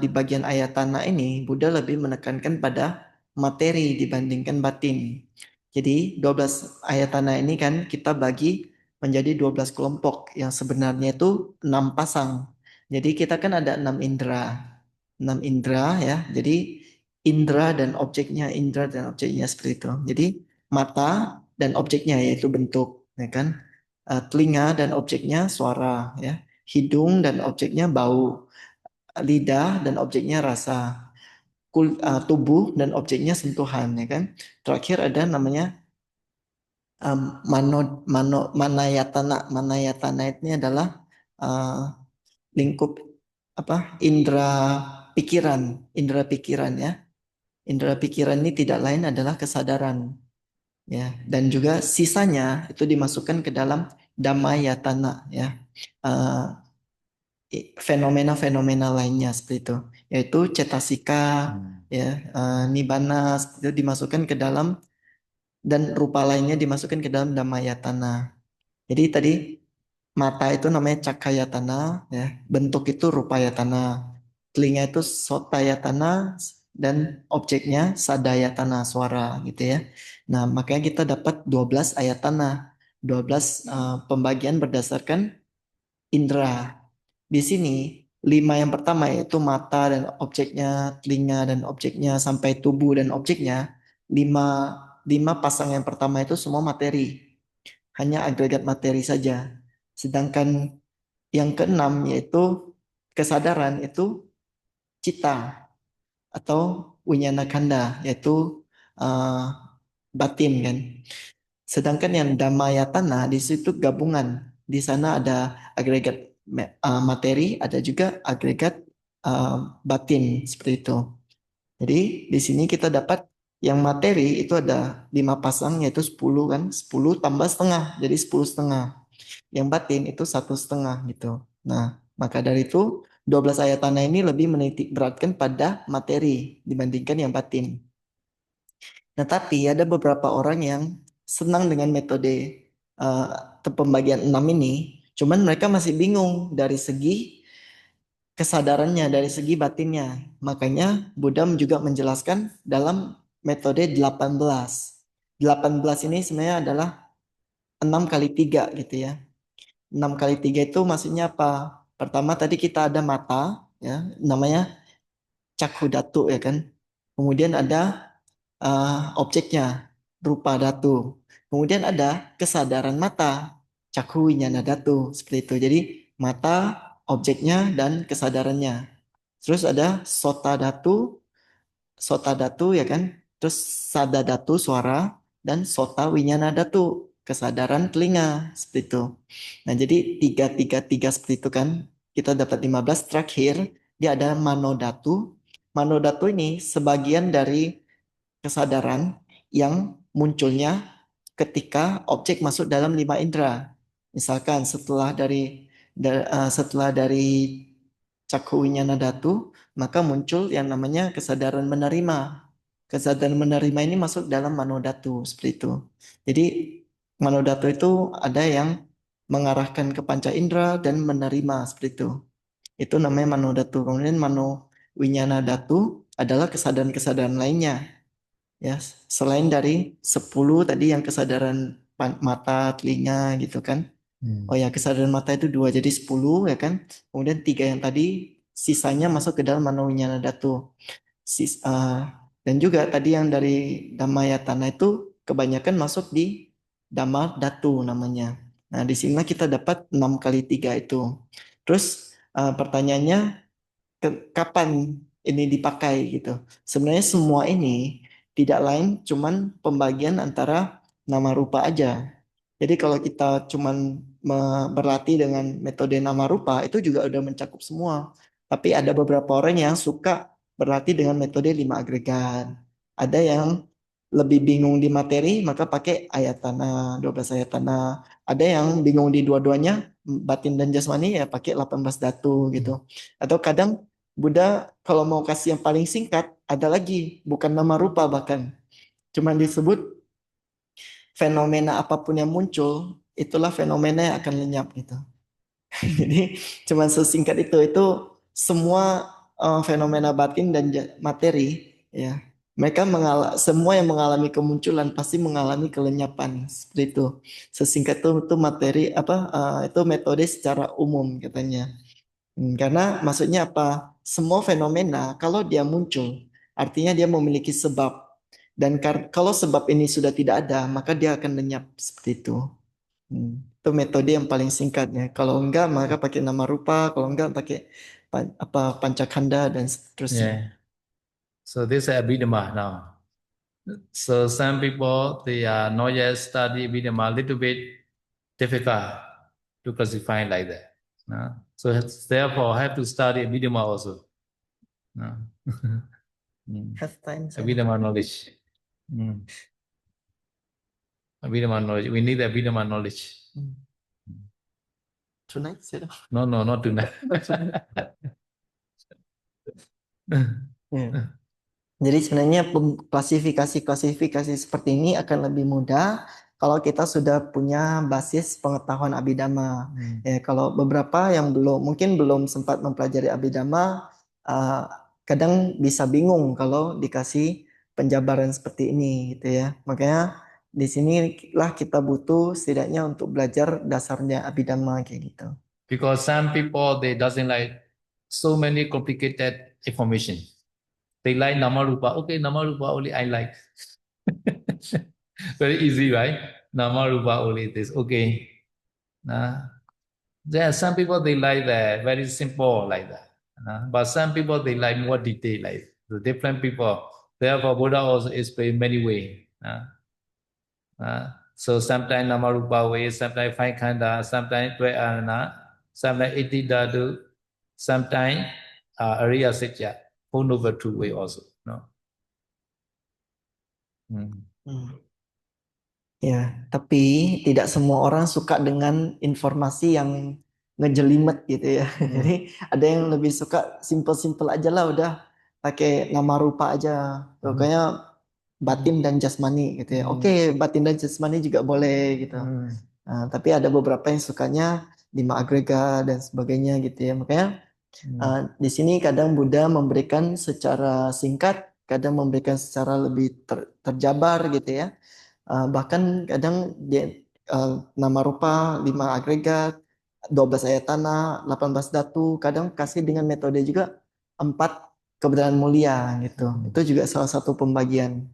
di bagian ayatana ini Buddha lebih menekankan pada materi dibandingkan batin. Jadi 12 ayatana ini kan kita bagi menjadi 12 kelompok yang sebenarnya itu 6 pasang. Jadi kita kan ada 6 indera. 6 indera ya. Jadi indera dan objeknya seperti itu. Jadi mata dan objeknya yaitu bentuk, ya kan? Telinga dan objeknya suara, ya. Hidung dan objeknya bau, lidah dan objeknya rasa, tubuh dan objeknya sentuhan, ya kan? Terakhir ada namanya manayatana. Manayatana ini adalah lingkup indera pikiran, ya. Indera pikiran ini tidak lain adalah kesadaran, ya, dan juga sisanya itu dimasukkan ke dalam dhammayatana, ya. Fenomena-fenomena lainnya seperti itu, yaitu cetasika, ya, nibbana itu dimasukkan ke dalam, dan rupa lainnya dimasukkan ke dalam dhammayatana. Jadi tadi mata itu namanya cakayatana, ya, bentuk itu rupayatana, telinga itu sotayatana dan objeknya sadayatana suara gitu ya. Nah, makanya kita dapat 12 ayatana, 12 pembagian berdasarkan indera. Di sini 5 yang pertama yaitu mata dan objeknya, telinga dan objeknya sampai tubuh dan objeknya, 5 5 pasang yang pertama itu semua materi, hanya agregat materi saja. Sedangkan yang keenam yaitu kesadaran itu cita atau winyana kanda yaitu uh, batin kan. Sedangkan yang Dhammayatana di situ gabungan. Di sana ada agregat materi, ada juga agregat batin seperti itu. Jadi di sini kita dapat yang materi itu ada 5 pasang yaitu 10 kan, 10 tambah setengah jadi 10 setengah. Yang batin itu 1,5 gitu. Nah, maka dari itu 12 ayat tanah ini lebih menitik beratkan pada materi dibandingkan yang batin. Nah, tapi ada beberapa orang yang senang dengan metode uh, pembagian 6 ini, cuman mereka masih bingung dari segi kesadarannya, dari segi batinnya. Makanya Buddha juga menjelaskan dalam metode 18. 18 ini sebenarnya adalah 6 kali 3 gitu ya. 6 kali 3 itu maksudnya apa? Pertama tadi kita ada mata, ya, namanya cakhu datu ya kan. Kemudian ada objeknya, rupa datu. Kemudian ada kesadaran mata, cakhu winyana datu, seperti itu. Jadi mata, objeknya, dan kesadarannya. Terus ada sota datu ya kan. Terus sada datu suara dan sota winyana datu kesadaran telinga seperti itu. Nah, jadi tiga tiga tiga seperti itu kan. Kita dapat 15 terakhir dia ada manodatu. Manodatu ini sebagian dari kesadaran yang munculnya ketika objek masuk dalam 5 indera. Misalkan setelah dari Cakku Winyana Datu, maka muncul yang namanya kesadaran menerima. Kesadaran menerima ini masuk dalam manodatu seperti itu. Jadi manodatu itu ada yang mengarahkan ke panca indera dan menerima seperti itu. Itu namanya manodatu. Kemudian mano winyana datu adalah kesadaran-kesadaran lainnya. Ya, selain dari 10 tadi yang kesadaran mata, telinga gitu kan. Oh ya, kesadaran mata itu 2 jadi 10 ya kan. Kemudian 3 yang tadi sisanya masuk ke dalam manowinyana datu. Dan juga tadi yang dari Dhammayatana itu kebanyakan masuk di Dhamma Datu namanya. Nah, di sini kita dapat 6 kali 3 itu. Terus pertanyaannya kapan ini dipakai gitu. Sebenarnya semua ini tidak lain cuman pembagian antara nama rupa aja. Jadi kalau kita cuman berlatih dengan metode nama rupa itu juga udah mencakup semua. Tapi ada beberapa orang yang suka berlatih dengan metode 5 agregat. Ada yang lebih bingung di materi maka pakai ayatana, 12 ayatana. Ada yang bingung di dua-duanya batin dan jasmani ya pakai 18 datu gitu. Atau kadang Buddha kalau mau kasih yang paling singkat ada lagi bukan nama rupa bahkan cuman disebut fenomena apapun yang muncul itulah fenomena yang akan lenyap gitu. Jadi cuman sesingkat itu semua fenomena batin dan materi ya mereka semua yang mengalami kemunculan pasti mengalami kelenyapan seperti itu. Sesingkat itu materi itu metode secara umum katanya. Karena maksudnya apa? Semua fenomena kalau dia muncul, artinya dia memiliki sebab. Dan kalau sebab ini sudah tidak ada, maka dia akan lenyap seperti itu. Itu metode yang paling singkatnya. Kalau enggak, maka pakai nama rupa. Kalau enggak, pakai pancakanda dan seterusnya. Yeah. So this is Abhidhamma now. So some people they are not yet study Abhidhamma, a little bit difficult to classify like that. No? So therefore have to study Abhidhamma also. No? Have time. Abhidhamma knowledge. Abhidhamma knowledge. We need Abhidhamma knowledge. Tonight, Sir? No, not tonight. Ya. Jadi sebenarnya klasifikasi seperti ini akan lebih mudah kalau kita sudah punya basis pengetahuan Abhidhamma. Ya, kalau beberapa yang mungkin belum sempat mempelajari Abhidhamma, kadang bisa bingung kalau dikasih penjabaran seperti ini gitu ya. Makanya di sinilah kita butuh setidaknya untuk belajar dasarnya Abhidhamma kayak gitu. Because some people they doesn't like so many complicated information. They like nama rupa. Okay, nama rupa only I like. Very easy, right? Nama rupa only this. Okay. There are some people they like that very simple like that. But some people they like more detail like the different people. Therefore, Buddha also explained many ways. So sometimes Namarupa way, sometimes five khanda, sometimes Dvayana, sometimes Iti Dhatu, sometimes Ariya Satya, Four Noble True Way also. No? Ya, tapi tidak semua orang suka dengan informasi yang ngejelimet gitu ya. Jadi ada yang lebih suka simple-simple aja lah, udah pakai nama rupa aja. Pokoknya batin dan jasmani gitu ya. Oke, batin dan jasmani juga boleh gitu. Nah, tapi ada beberapa yang sukanya 5 agrega dan sebagainya gitu ya. Makanya di sini kadang Buddha memberikan secara singkat, kadang memberikan secara lebih terjabar gitu ya. Bahkan kadang dia nama rupa 5 agregat, 12 ayatana, 18 dhatu, kadang kasih dengan metode juga 4 kebenaran mulia gitu. Itu juga salah satu pembagian.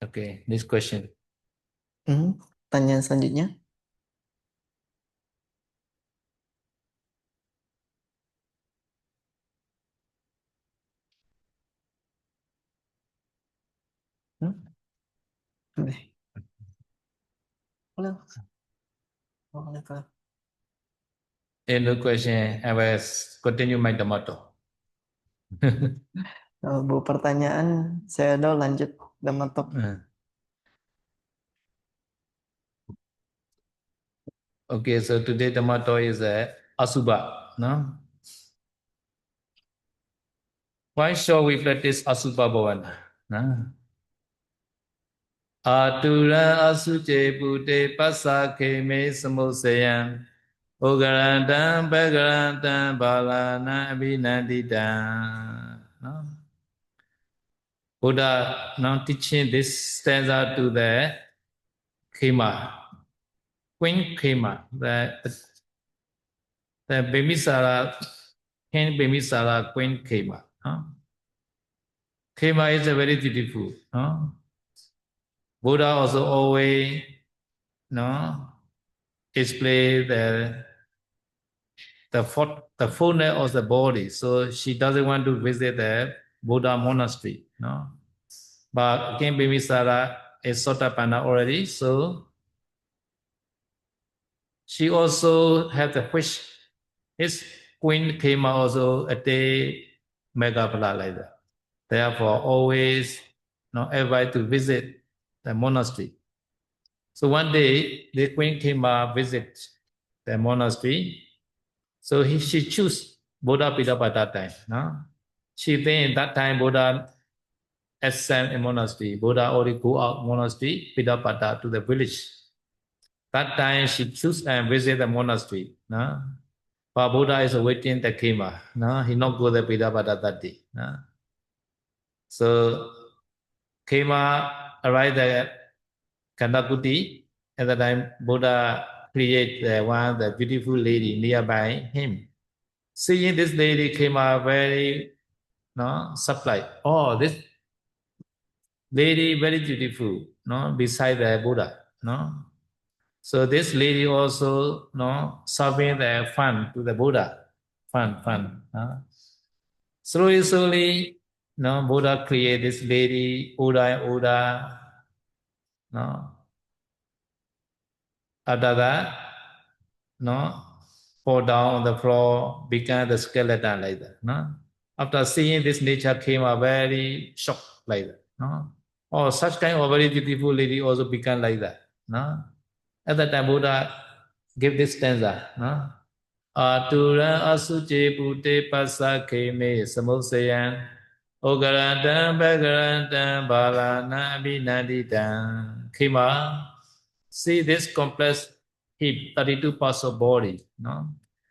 Okay, next question. Pertanyaan selanjutnya. No question. I will continue my Dhammato. Bu pertanyaan, saya udah lanjut Dhammato. Okay, so today Dhammato is Asubha, no? Why should we practice Asubha Bhavana? No? Atura asuje bude pasa keme samusayan Ogarandam Bhagarandam Balana Abhinadidam. No? Buddha now teaching this stanza to the Khema, Queen Khema, the Bimisara, King Bimisara Queen Khema. Khema is a very beautiful. Buddha also always display the fullness of the body. So she doesn't want to visit the Buddha monastery. But King Bimisara is Sotapanna already, so she also had the wish. His queen came also a day Megapala like that. Therefore, always invite to visit the monastery. So one day, the queen came visit the monastery. So she chose Buddha Pidapada time. She think that time Buddha ascend a monastery. Buddha already go out monastery, Pidapada to the village. That time she choose and visit the monastery. But Buddha is waiting the Khema. He not go the Pidapada that day. So Khema arrived at Kandakuti. At the time, Buddha create the beautiful lady nearby him. Seeing this lady Khema very surprised. Oh, this lady very beautiful. Beside the Buddha. So this lady also serving the fun to the Buddha. Fun. Slowly, Buddha create this lady, Uda. After that, fall down on the floor, become the skeleton like that. After seeing this nature came a very shock like that. Oh, such kind of very beautiful lady also become like that. At that time, Buddha give this stanza. Atura asuje bute pasa keme samusayan Ogarandam Bhagarandam Balana Abhinadidam. Khema, see this complex heap, 32 parts of body,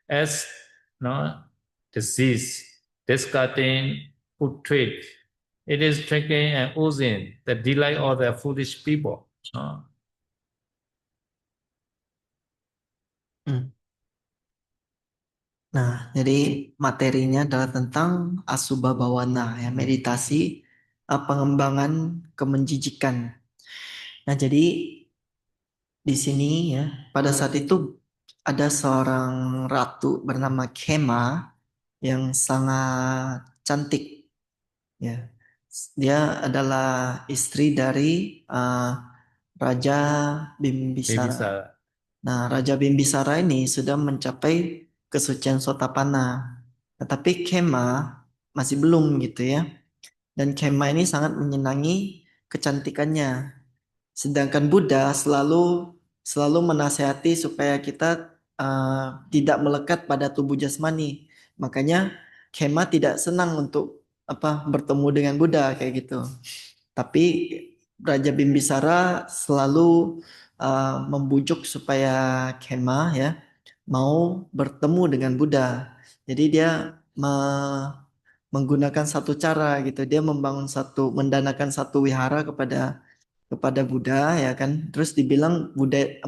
as disease, discarding, food trade. It is drinking and oozing the delight of the foolish people. Hmm. Nah, jadi materinya adalah tentang asubha bawana ya, meditasi pengembangan kemenjijikan. Nah, jadi di sini ya, pada saat itu ada seorang ratu bernama Kema yang sangat cantik ya. Dia adalah istri dari Raja Bimbisara. Bimbisara. Nah, Raja Bimbisara ini sudah mencapai kesucian Sotapanna. Tetapi Kema masih belum gitu ya. Dan Kema ini sangat menyenangi kecantikannya. Sedangkan Buddha selalu selalu menasehati supaya kita tidak melekat pada tubuh jasmani. Makanya Kema tidak senang untuk bertemu dengan Buddha kayak gitu. Tapi Raja Bimbisara selalu membujuk supaya Kema ya mau bertemu dengan Buddha. Jadi dia menggunakan satu cara gitu. Dia mendanakan satu wihara kepada Buddha ya kan. Terus dibilang Buddha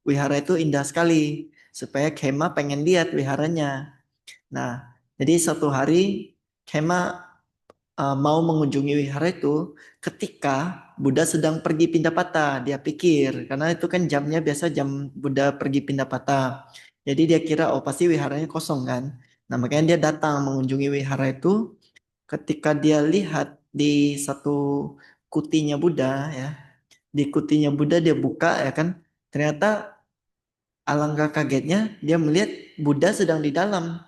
wihara itu indah sekali supaya Kema pengen lihat wiharanya. Nah, jadi satu hari Kema mau mengunjungi wihara itu ketika Buddha sedang pergi Pindapata. Dia pikir karena itu kan jamnya biasa jam Buddha pergi Pindapata. Jadi dia kira oh pasti wiharanya kosong kan. Nah, makanya dia datang mengunjungi wihara itu. Ketika dia lihat di satu kutinya Buddha ya, di kutinya Buddha dia buka ya kan, ternyata alangkah kagetnya dia melihat Buddha sedang di dalam.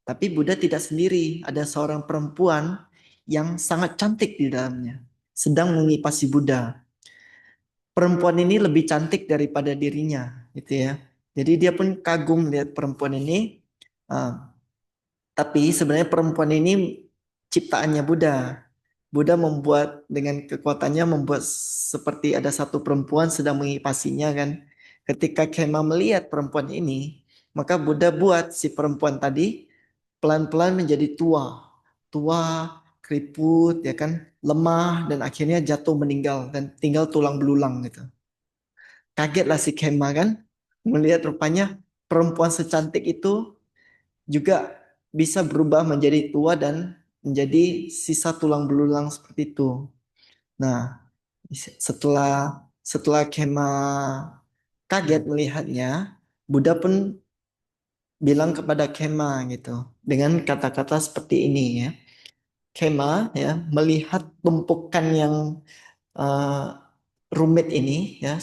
Tapi Buddha tidak sendiri, ada seorang perempuan yang sangat cantik di dalamnya, sedang mengipasi Buddha. Perempuan ini lebih cantik daripada dirinya, gitu ya. Jadi dia pun kagum lihat perempuan ini. Ah, tapi sebenarnya perempuan ini ciptaannya Buddha. Buddha membuat dengan kekuatannya membuat seperti ada satu perempuan sedang mengipasinya kan. Ketika Kema melihat perempuan ini, maka Buddha buat si perempuan tadi pelan-pelan menjadi tua. Tua, keriput ya kan, lemah dan akhirnya jatuh meninggal dan tinggal tulang belulang gitu. Kagetlah si Kema kan melihat rupanya perempuan secantik itu juga bisa berubah menjadi tua dan menjadi sisa tulang belulang seperti itu. Nah, setelah setelah Kema kaget melihatnya, Buddha pun bilang kepada Kema gitu dengan kata-kata seperti ini ya. Kema ya melihat tumpukan yang eh, rumit ini ya.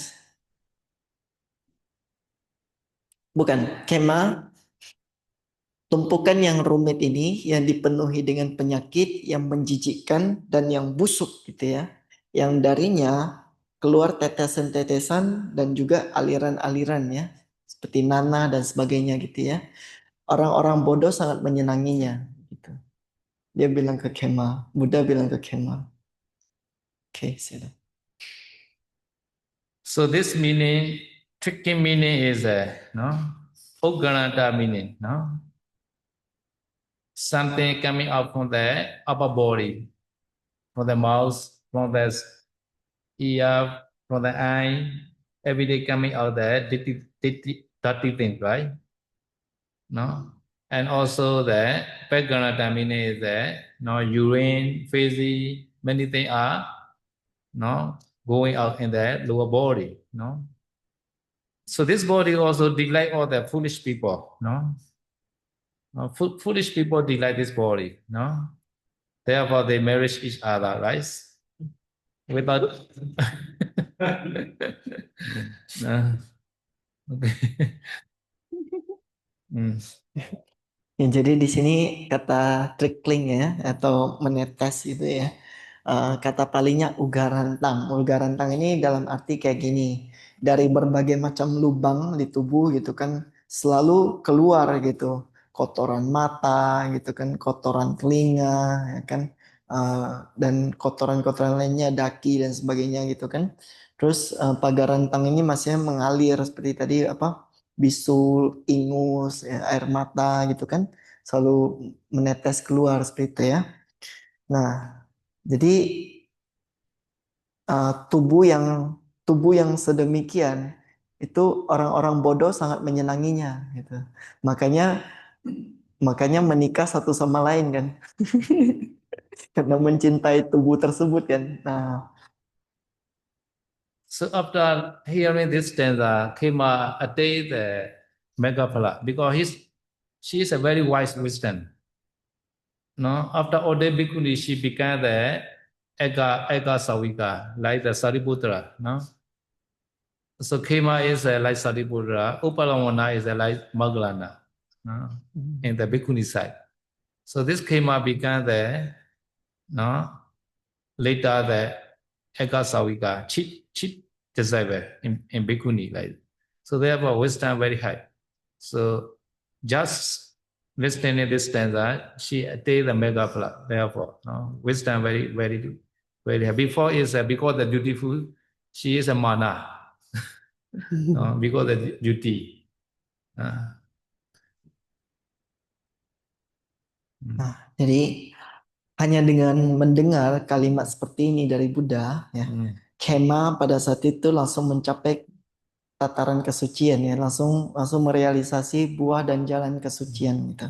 Bukan, Kema tumpukan yang rumit ini yang dipenuhi dengan penyakit yang menjijikkan dan yang busuk gitu ya. Yang darinya keluar tetesan-tetesan dan juga aliran-aliran ya. Seperti nanah dan sebagainya gitu ya. Orang-orang bodoh sangat menyenanginya gitu. Dia bilang ke Kema, Buddha bilang ke Kema. Oke, sudah. So this meaning, tricky meaning is no, Uganata meaning, no, something coming out from the upper body, from the mouth, from the ear, from the eye, every day coming out there, dirty things, right? No, and also the Uganata meaning is no urine, feces, many things are no going out in the lower body, no. So this body also delight all the foolish people, no? Foolish people delight this body, no? Therefore they marry each other, right? Without no. Okay. Ya, jadi di sini kata trickling ya atau menetes itu ya. Kata palingnya ugarantang. Ugarantang ini dalam arti kayak gini. Dari berbagai macam lubang di tubuh gitu kan selalu keluar gitu. Kotoran mata gitu kan, kotoran telinga ya kan. Eh, dan kotoran-kotoran lainnya daki dan sebagainya gitu kan. Terus pagarantang ini masih mengalir seperti tadi bisul, ingus, ya, air mata gitu kan. selalu menetes keluar seperti itu ya. Nah, jadi tubuh yang sedemikian itu orang-orang bodoh sangat menyenanginya gitu. Makanya makanya menikah satu sama lain kan. Karena mencintai tubuh tersebut kan. Nah, So after hearing this stanza, Khema attained the Megaphala because she is a very wise wisdom. No, after Ode Bhikkhuni, she became the Eka Sawika, like the Sariputra. No, so Khema is like Sariputra, Upalawana is like Magdalena, no, in the Bhikkhuni side. So this Khema became the later the Eka Sawika, chief disciple in Bhikkhuni, like. So therefore wisdom very high. So just listening this stanza, she attained the Megaphala. Therefore, wisdom very high. Before is because the beautiful, she is a mana. Because the duty. Nah, jadi hanya dengan mendengar kalimat seperti ini dari Buddha, ya, Khema pada saat itu langsung mencapai tataran kesucian, ya, langsung merealisasi buah dan jalan kesucian gitu.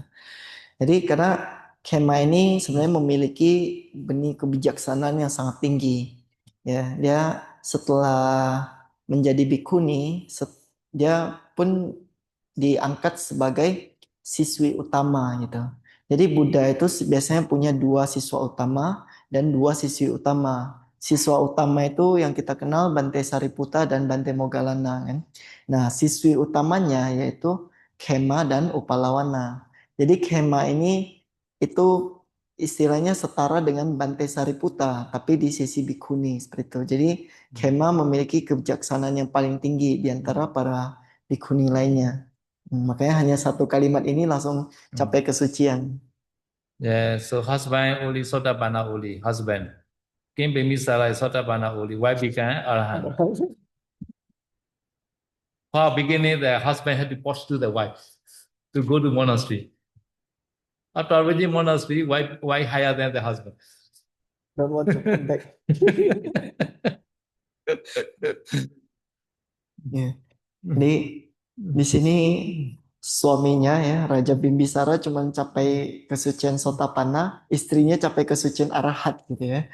Jadi karena Khema ini sebenarnya memiliki benih kebijaksanaan yang sangat tinggi, ya, dia setelah menjadi bhikkhuni, dia pun diangkat sebagai siswi utama gitu. Jadi Buddha itu biasanya punya 2 siswa utama dan 2 siswi utama. Siswa utama itu yang kita kenal Bante Sariputta dan Bante Moggallana kan. Nah, siswi utamanya yaitu Khema dan Upalawana. Jadi Khema ini itu istilahnya setara dengan Bante Sariputta tapi di sisi bhikkhuni seperti itu. Jadi Khema memiliki kebijaksanaan yang paling tinggi di antara para bhikkhuni lainnya. Makanya hanya satu kalimat ini langsung capai kesucian. Yeah, so husband only Sotapanna only, husband. Kim Bimisara is Sotapanna only, wife became Arahant. For beginning, the husband had to pursue the wife to go to monastery. After reaching monastery, wife higher than the husband. Don't want to come back. Ya. Jadi di sini suaminya ya Raja Bimbisara cuma capai kesucian Sotapanna, istrinya capai kesucian Arahat gitu ya.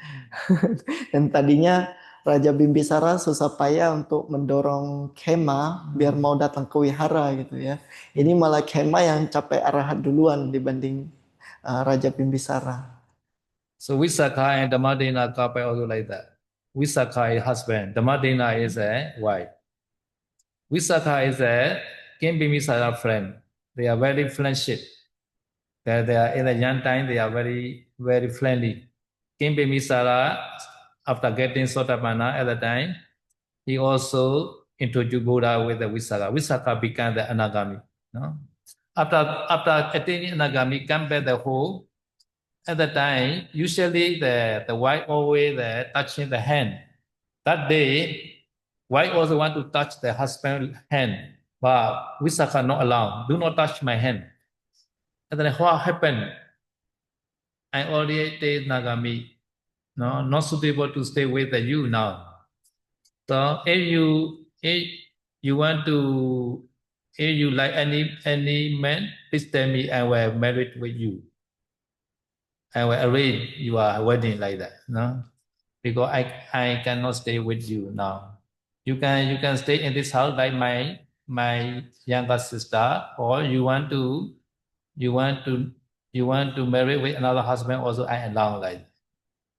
Dan tadinya Raja Bimbisara susah payah untuk mendorong Khema biar mau datang ke wihara gitu ya. Ini malah Khema yang capai Arahat duluan dibanding Raja Bimbisara. So Visakha and Dhammadena couple also like that. Visakha is husband, Dhammadena is a wife. Visakha is a Kim Bimisara friend. They are very friendship. They are in the young time, they are very friendly. Kim Bimisara, after getting Sotapanna at the time, he also introduced Buddha with the Visakha. Visakha became the Anagami. No? After attaining Anagami, come back the whole. At the time, usually the wife always touching the hand. That day, wife also want to touch the husband's hand, but Visakha not allowed. Do not touch my hand. And then what happened? I already take Nagami. No, not suitable to stay with you now. So if you want to, if you like any man, please tell me. I will marry with you. I will arrange your wedding like that. No, because I cannot stay with you now. You can stay in this house like my younger sister, or you want to marry with another husband. Also, I allow like that.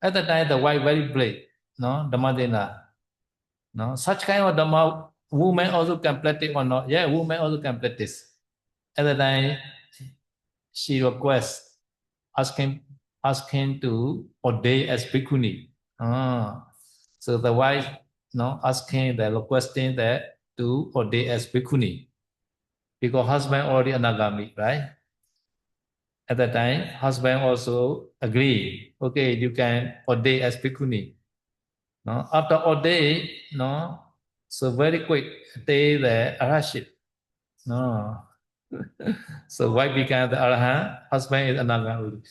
At the time, the wife very brave. No, Dhammadena. No, such kind of Dhamma, women also can practice or not. Yeah, women also can practice. At the time, she requests asking to ordain as bhikkhuni. So the wife, asking the requesting that to ordain as bhikkhuni, because husband already anagami, right? At that time, husband also agree. Okay, you can ordain as bhikkhuni. No, after ordain, so very quick, they the arashit. No, So wife became the Arahant, husband is Anagami.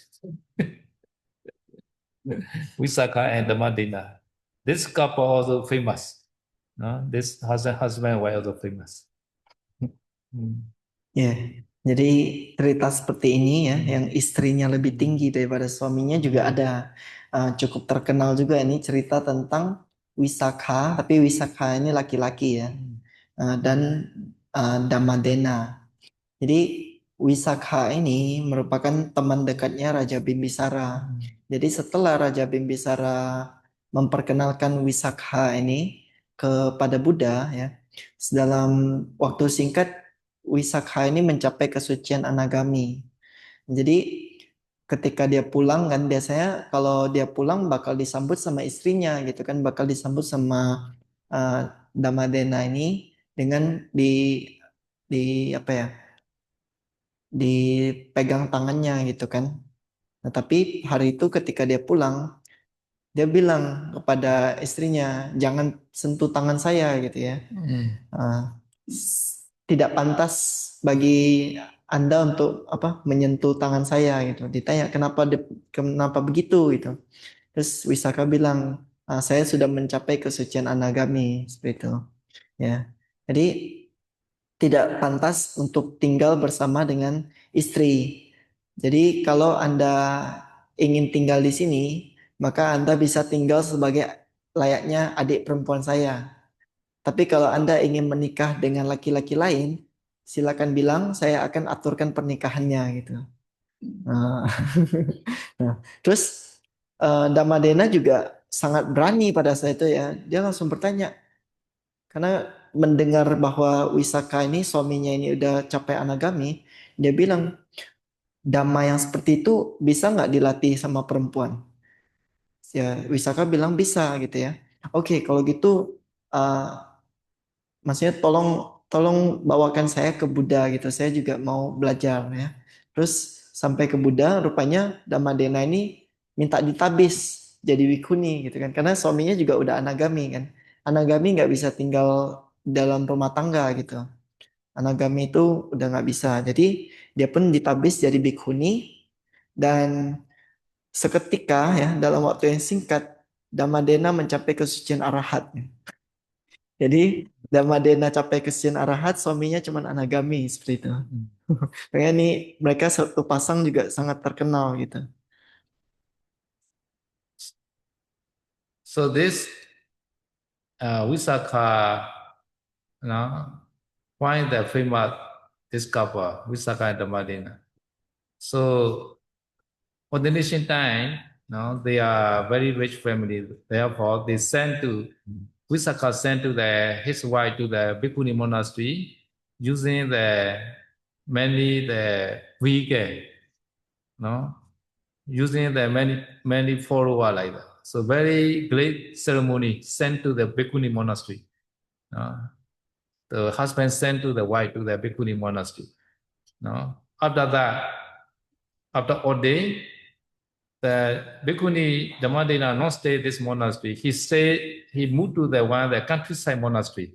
Visakha and Dhammadina. This couple also famous. No? This husband and wife also famous. Ya, jadi cerita seperti ini ya, yang istrinya lebih tinggi daripada suaminya juga ada. Cukup terkenal juga ini cerita tentang Wisakha, tapi Wisakha ini laki-laki ya, dan Damadena. Jadi Wisakha ini merupakan teman dekatnya Raja Bimbisara. Jadi setelah Raja Bimbisara memperkenalkan Wisakha ini kepada Buddha ya, dalam waktu singkat Wisakha ini mencapai kesucian anagami. Jadi ketika dia pulang kan biasanya kalau dia pulang bakal disambut sama istrinya gitu kan, bakal disambut sama Damadena ini dengan di apa ya, dipegang tangannya gitu kan. Nah, tapi hari itu ketika dia pulang, dia bilang kepada istrinya, jangan sentuh tangan saya gitu ya. Tidak pantas bagi Anda untuk menyentuh tangan saya gitu. Ditanya kenapa begitu gitu. Terus Wisaka bilang, saya sudah mencapai kesucian anagami seperti itu. Ya. Jadi tidak pantas untuk tinggal bersama dengan istri. Jadi kalau Anda ingin tinggal di sini, maka Anda bisa tinggal sebagai layaknya adik perempuan saya. Tapi kalau Anda ingin menikah dengan laki-laki lain, silakan bilang saya akan aturkan pernikahannya gitu. Nah, nah, terus Damadena juga sangat berani pada saat itu ya. Dia langsung bertanya, karena mendengar bahwa Wisaka ini suaminya ini udah capai anagami, dia bilang, dhamma yang seperti itu bisa nggak dilatih sama perempuan? Ya, Wisaka bilang bisa gitu ya. Oke, kalau gitu, maksudnya tolong bawakan saya ke Buddha gitu. Saya juga mau belajar ya. Terus sampai ke Buddha, rupanya Dhammadena ini minta ditabis jadi bikuni gitu kan. Karena suaminya juga udah anagami kan. Anagami nggak bisa tinggal dalam rumah tangga gitu. Anagami itu udah nggak bisa. Jadi dia pun ditabis jadi bikuni dan seketika ya dalam waktu yang singkat Dhammadena mencapai kesucian arahat. Jadi Dhammadena capai kesucian arahat, suaminya cuma anagami seperti itu. Makanya nih mereka satu pasang juga sangat terkenal gitu. So this Visakha, find the famous this couple, Visakha and Dhammadena. So ordination time, they are very rich family. Therefore, they sent to Visakha sent to his wife to the Bhikkhuni monastery using the vehicle, using the many follower like that. So very great ceremony sent to the Bhikkhuni monastery. The husband sent to the wife to the Bhikkhuni monastery. After that, after ordained, the Bhikkhuni Dhammadena not stay this monastery. He moved to the countryside monastery,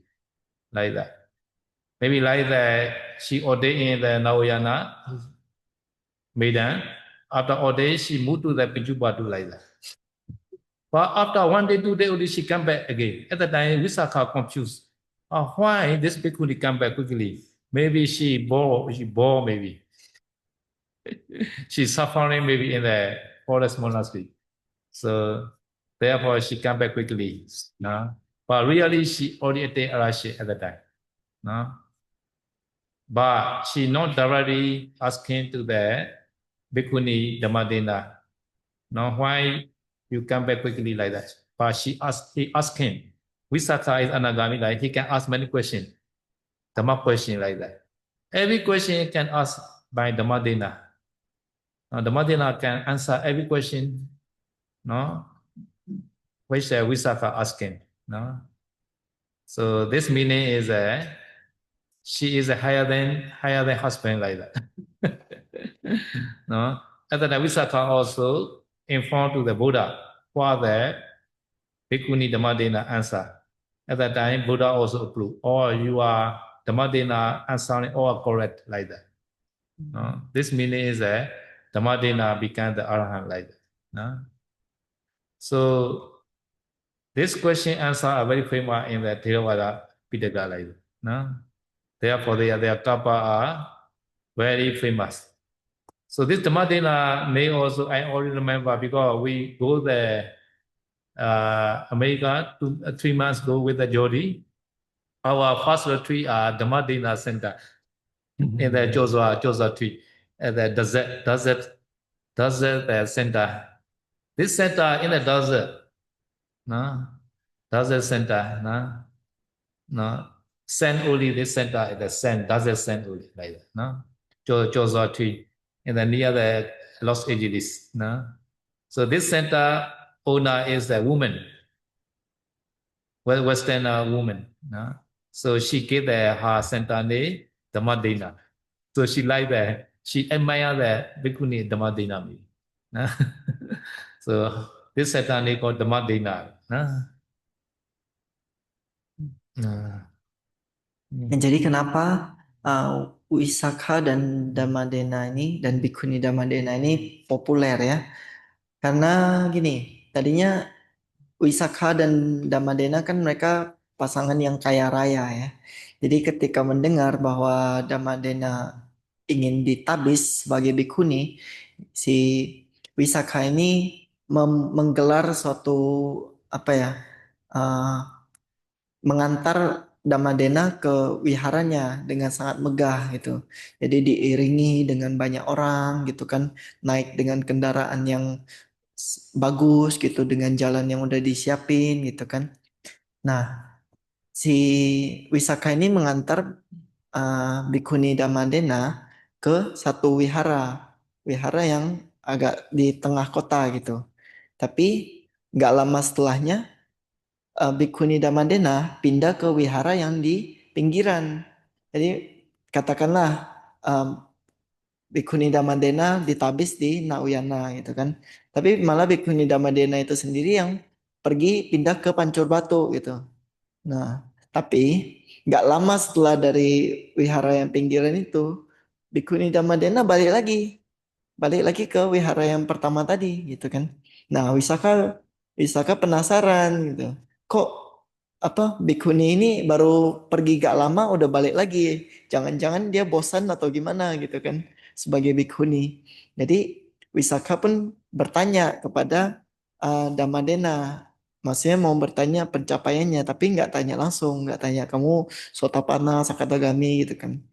like that. Maybe like that, she ordained in the Nauyana maiden. After ordained, she moved to the Pinjubadu, like that. But after 1 day, 2 days, only she come back again. At the time, Visakha confused. Why this Bhikkhuni come back quickly? Maybe she bore maybe. She's suffering maybe in the forest monastery. So therefore she come back quickly. But really she already attained Arashi at the time. But she not directly asking to the Bhikkhuni Dhammadena. Why you come back quickly like that? But he asked him. Visakha is anagami, like he can ask many questions. Dhamma question like that. Every question can ask by Dhammadena. Dhammadena can answer every question, which Visakha asking. So this meaning is she is higher than husband, like that. And then Visakha also informed to the Buddha for the Bhikkhuni Dhammadena answer. At that time, Buddha also approved. Or you are Dhammadena answering all correct, like that. No? This meaning is that Dhammadena became the Arahant like that. No? So this question answer are very famous in the Theravada Pitaka like that. No? Therefore, their kappa are very famous. So this Dhammadena name also I already remember because we go there America 3 months ago with the Jody. Our first retreat Dhammadena Center in the Joshua tree at the desert center. This center in the desert, no, desert center, no, sand only. This center is the sand, desert sand only, like that, no, Joshua tree, and then near the Los Angeles, no. So this center owner is a woman, Western woman, no. So she gave her center name Dhammadena. So she like that. She admire that Bhikkhuni Dhammadena. No? So this center called Dhammadena. No? No. Nah, jadi kenapa Wisakha dan Dhammadena ini dan Bhikkhuni Dhammadena ini populer ya? Karena gini, tadinya Wisakha dan Dhammadena kan mereka pasangan yang kaya raya ya. Jadi ketika mendengar bahwa Dhammadena ingin ditabis sebagai bhikkhuni, si Wisakha ini menggelar suatu apa ya, mengantar Dhammadena ke wiharanya dengan sangat megah gitu. Jadi diiringi dengan banyak orang gitu kan, naik dengan kendaraan yang bagus gitu, dengan jalan yang udah disiapin gitu kan. Nah, si Wisakha ini mengantar Bhikkhuni Dhammadena ke satu wihara yang agak di tengah kota gitu. Tapi nggak lama setelahnya Bhikkhuni Dhammadena pindah ke wihara yang di pinggiran. Jadi katakanlah Bhikkhuni Dhammadena ditabis di Nauyana gitu kan. Tapi malah Bhikkhuni Dhammadena itu sendiri yang pergi pindah ke Pancur Batu gitu. Nah, tapi nggak lama setelah dari wihara yang pinggiran itu, Bhikkhuni Dhammadena balik lagi ke wihara yang pertama tadi gitu kan. Nah, Wisaka penasaran gitu. Kok apa bhikkhuni ini baru pergi gak lama udah balik lagi. Jangan-jangan dia bosan atau gimana gitu kan sebagai bhikkhuni. Jadi Wisaka pun bertanya kepada Dhammadena. Maksudnya mau bertanya pencapaiannya, tapi nggak tanya langsung, nggak tanya kamu Sotapanna, Sakadagami gitu kan.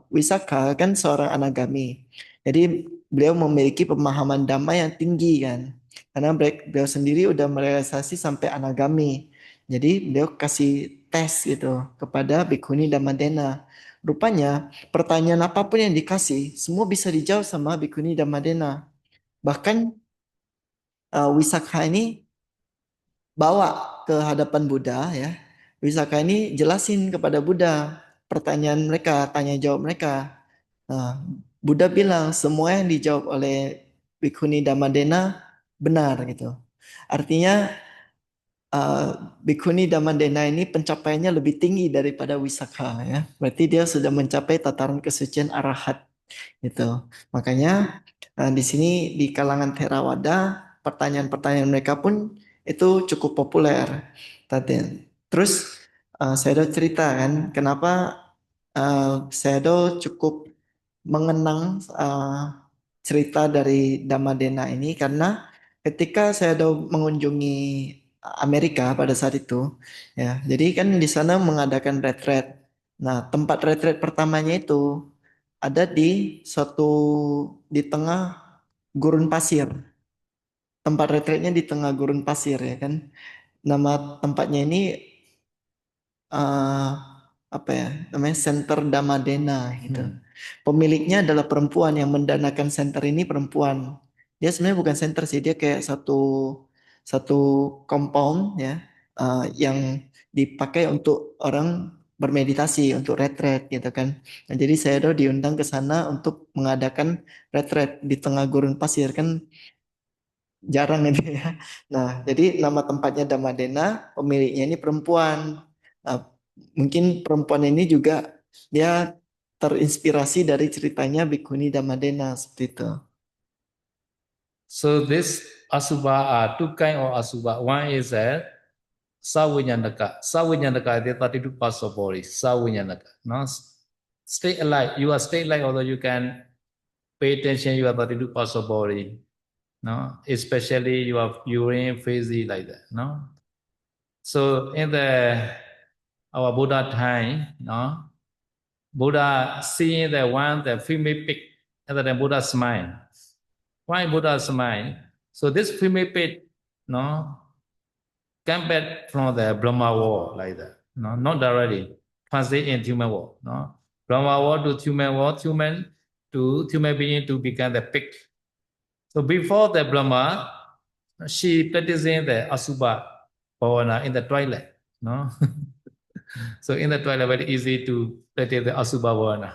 Wisaka kan seorang anagami. Jadi beliau memiliki pemahaman dhamma yang tinggi kan. Karena beliau sendiri udah merealisasi sampai anagami. Jadi beliau kasih tes gitu kepada Bhikkhuni Dhammadena. Rupanya pertanyaan apapun yang dikasih semua bisa dijawab sama Bhikkhuni Dhammadena. Bahkan Wisakha ini bawa ke hadapan Buddha ya. Wisakha ini jelasin kepada Buddha pertanyaan mereka, tanya jawab mereka. Nah, Buddha bilang semua yang dijawab oleh Bhikkhuni Dhammadena benar gitu. Artinya Bhikkhuni Dhammadena ini pencapaiannya lebih tinggi daripada Wisakha ya. Berarti dia sudah mencapai tataran kesucian arahat gitu. Makanya di sini di kalangan Theravada pertanyaan-pertanyaan mereka pun itu cukup populer. Terus Sayadaw cerita kan kenapa Sayadaw cukup mengenang cerita dari Dhammadena ini karena ketika Sayadaw mengunjungi Amerika pada saat itu ya jadi kan di sana mengadakan retreat. Nah, tempat retreat pertamanya itu ada di tengah gurun pasir. Tempat retreatnya di tengah gurun pasir ya kan. Nama tempatnya ini eh, apa ya? Namanya Center Damadena gitu. Pemiliknya adalah perempuan yang mendanakan center ini perempuan. Dia sebenarnya bukan center sih, dia kayak satu satu compound ya yang dipakai untuk orang bermeditasi untuk retreat gitu kan. Nah, jadi saya diundang ke sana untuk mengadakan retreat di tengah gurun pasir kan jarang itu ya. Nah, jadi nama tempatnya Damadena, pemiliknya ini perempuan. Nah, mungkin perempuan ini juga dia terinspirasi dari ceritanya Bhikkhuni Dhammadena seperti itu. So this asubha are two kind of asubha. One is a savinyanaka. Savinyanaka is the 32 parts of body. Savinyanaka. No? Stay alive. You are stay alive, although you can pay attention. You are 32 parts of body. No, especially you have urine, feces like that. No. So in the our Buddha time, no, Buddha seeing the one the female pig, and then Buddha smile. Why Buddha smile? So this female pig, no, come back from the Brahma war like that. No, not directly. Translate in human war. No, Brahma war to human war, human to human being to become the pig. So before the Brahma, she practicing the Asubha Bhavana in the toilet. No? So in the toilet, very easy to practice the Asubha Bhavana.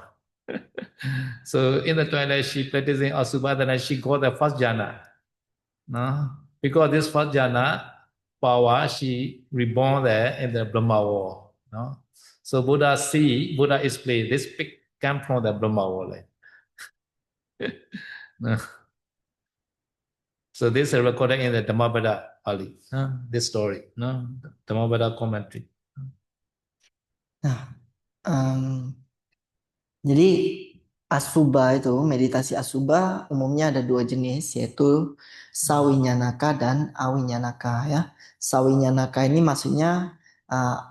So in the toilet, she practicing Asubha, then she got the first jhana. No? Because this first jhana power, she reborn there in the Brahma war. No? So Buddha explain this pig came from the Brahma war. No? So this is recorded in the Dhammapada Pali, this story, no? Dhammapada commentary. Nah, jadi Asubha itu, meditasi Asubha umumnya ada dua jenis, yaitu Sawinyanaka dan Awinyanaka ya. Sawinyanaka ini maksudnya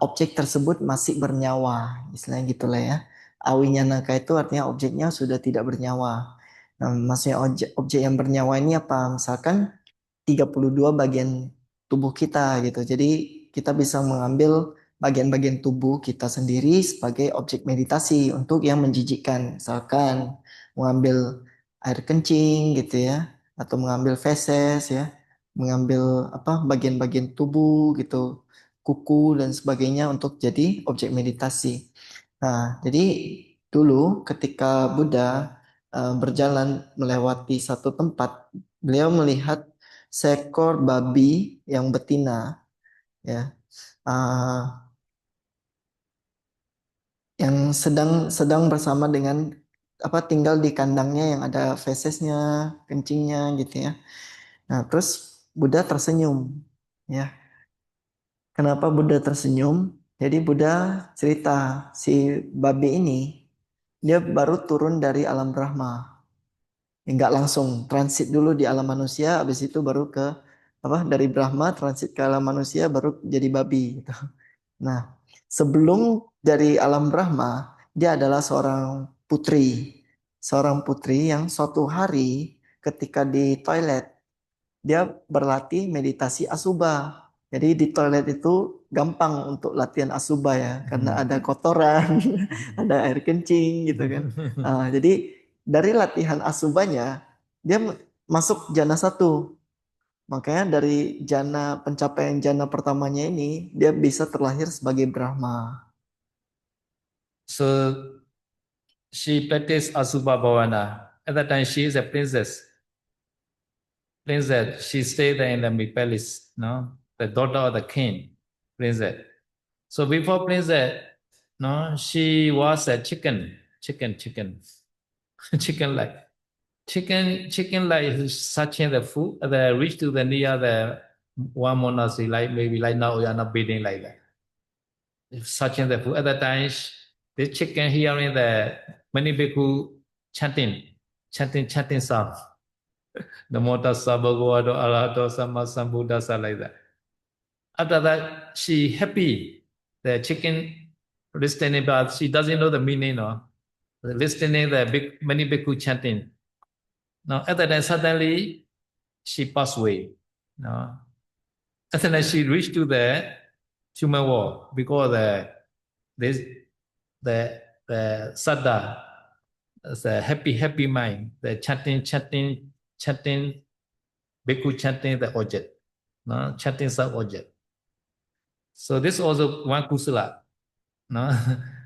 objek tersebut masih bernyawa, istilahnya gitulah ya. Awinyanaka itu artinya objeknya sudah tidak bernyawa. Nah, maksudnya objek yang bernyawa ini apa? Misalkan 32 bagian tubuh kita gitu. Jadi kita bisa mengambil bagian-bagian tubuh kita sendiri sebagai objek meditasi untuk yang menjijikkan. Misalkan mengambil air kencing gitu ya, atau mengambil feses ya, mengambil apa bagian-bagian tubuh gitu, kuku dan sebagainya untuk jadi objek meditasi. Nah, jadi dulu ketika Buddha berjalan melewati satu tempat, beliau melihat seekor babi yang betina ya yang sedang bersama dengan apa tinggal di kandangnya yang ada fesesnya, kencingnya gitu ya. Nah, terus Buddha tersenyum ya. Kenapa Buddha tersenyum? Jadi Buddha cerita si babi ini dia baru turun dari alam Brahma. Enggak langsung transit dulu di alam manusia, habis itu baru ke apa dari Brahma transit ke alam manusia baru jadi babi gitu. Nah, sebelum dari alam Brahma, dia adalah seorang putri. Seorang putri yang suatu hari ketika di toilet, dia berlatih meditasi asubha. Jadi di toilet itu gampang untuk latihan asubha ya, karena ada kotoran, ada air kencing gitu kan. Jadi dari latihan asubhanya, dia masuk jana 1. Makanya dari pencapaian jana pertamanya ini, dia bisa terlahir sebagai Brahma. So she practiced Asubha Bhavana. At that time, she is a princess. She stayed there in the palace, no? The daughter of the king, princess. So before princess, no, she was a chicken, chicken like. Chicken like searching the food, reach to the near the one monastery, like maybe like now we are not building like that. Searching the food. At that time, the chicken hearing the many bhikkhu chanting sound. Namo tassa bhagavato arahato samma sambuddhassa like that. After that, she happy. The chicken listening, but she doesn't know the meaning, no. Listening the many bhikkhu chanting. Now at that time, suddenly she passed away. No. And then she reached to the human world because the saddha, the happy mind, the chanting, bhikkhu chanting the object, no, chanting some object. So this also one kusala, no.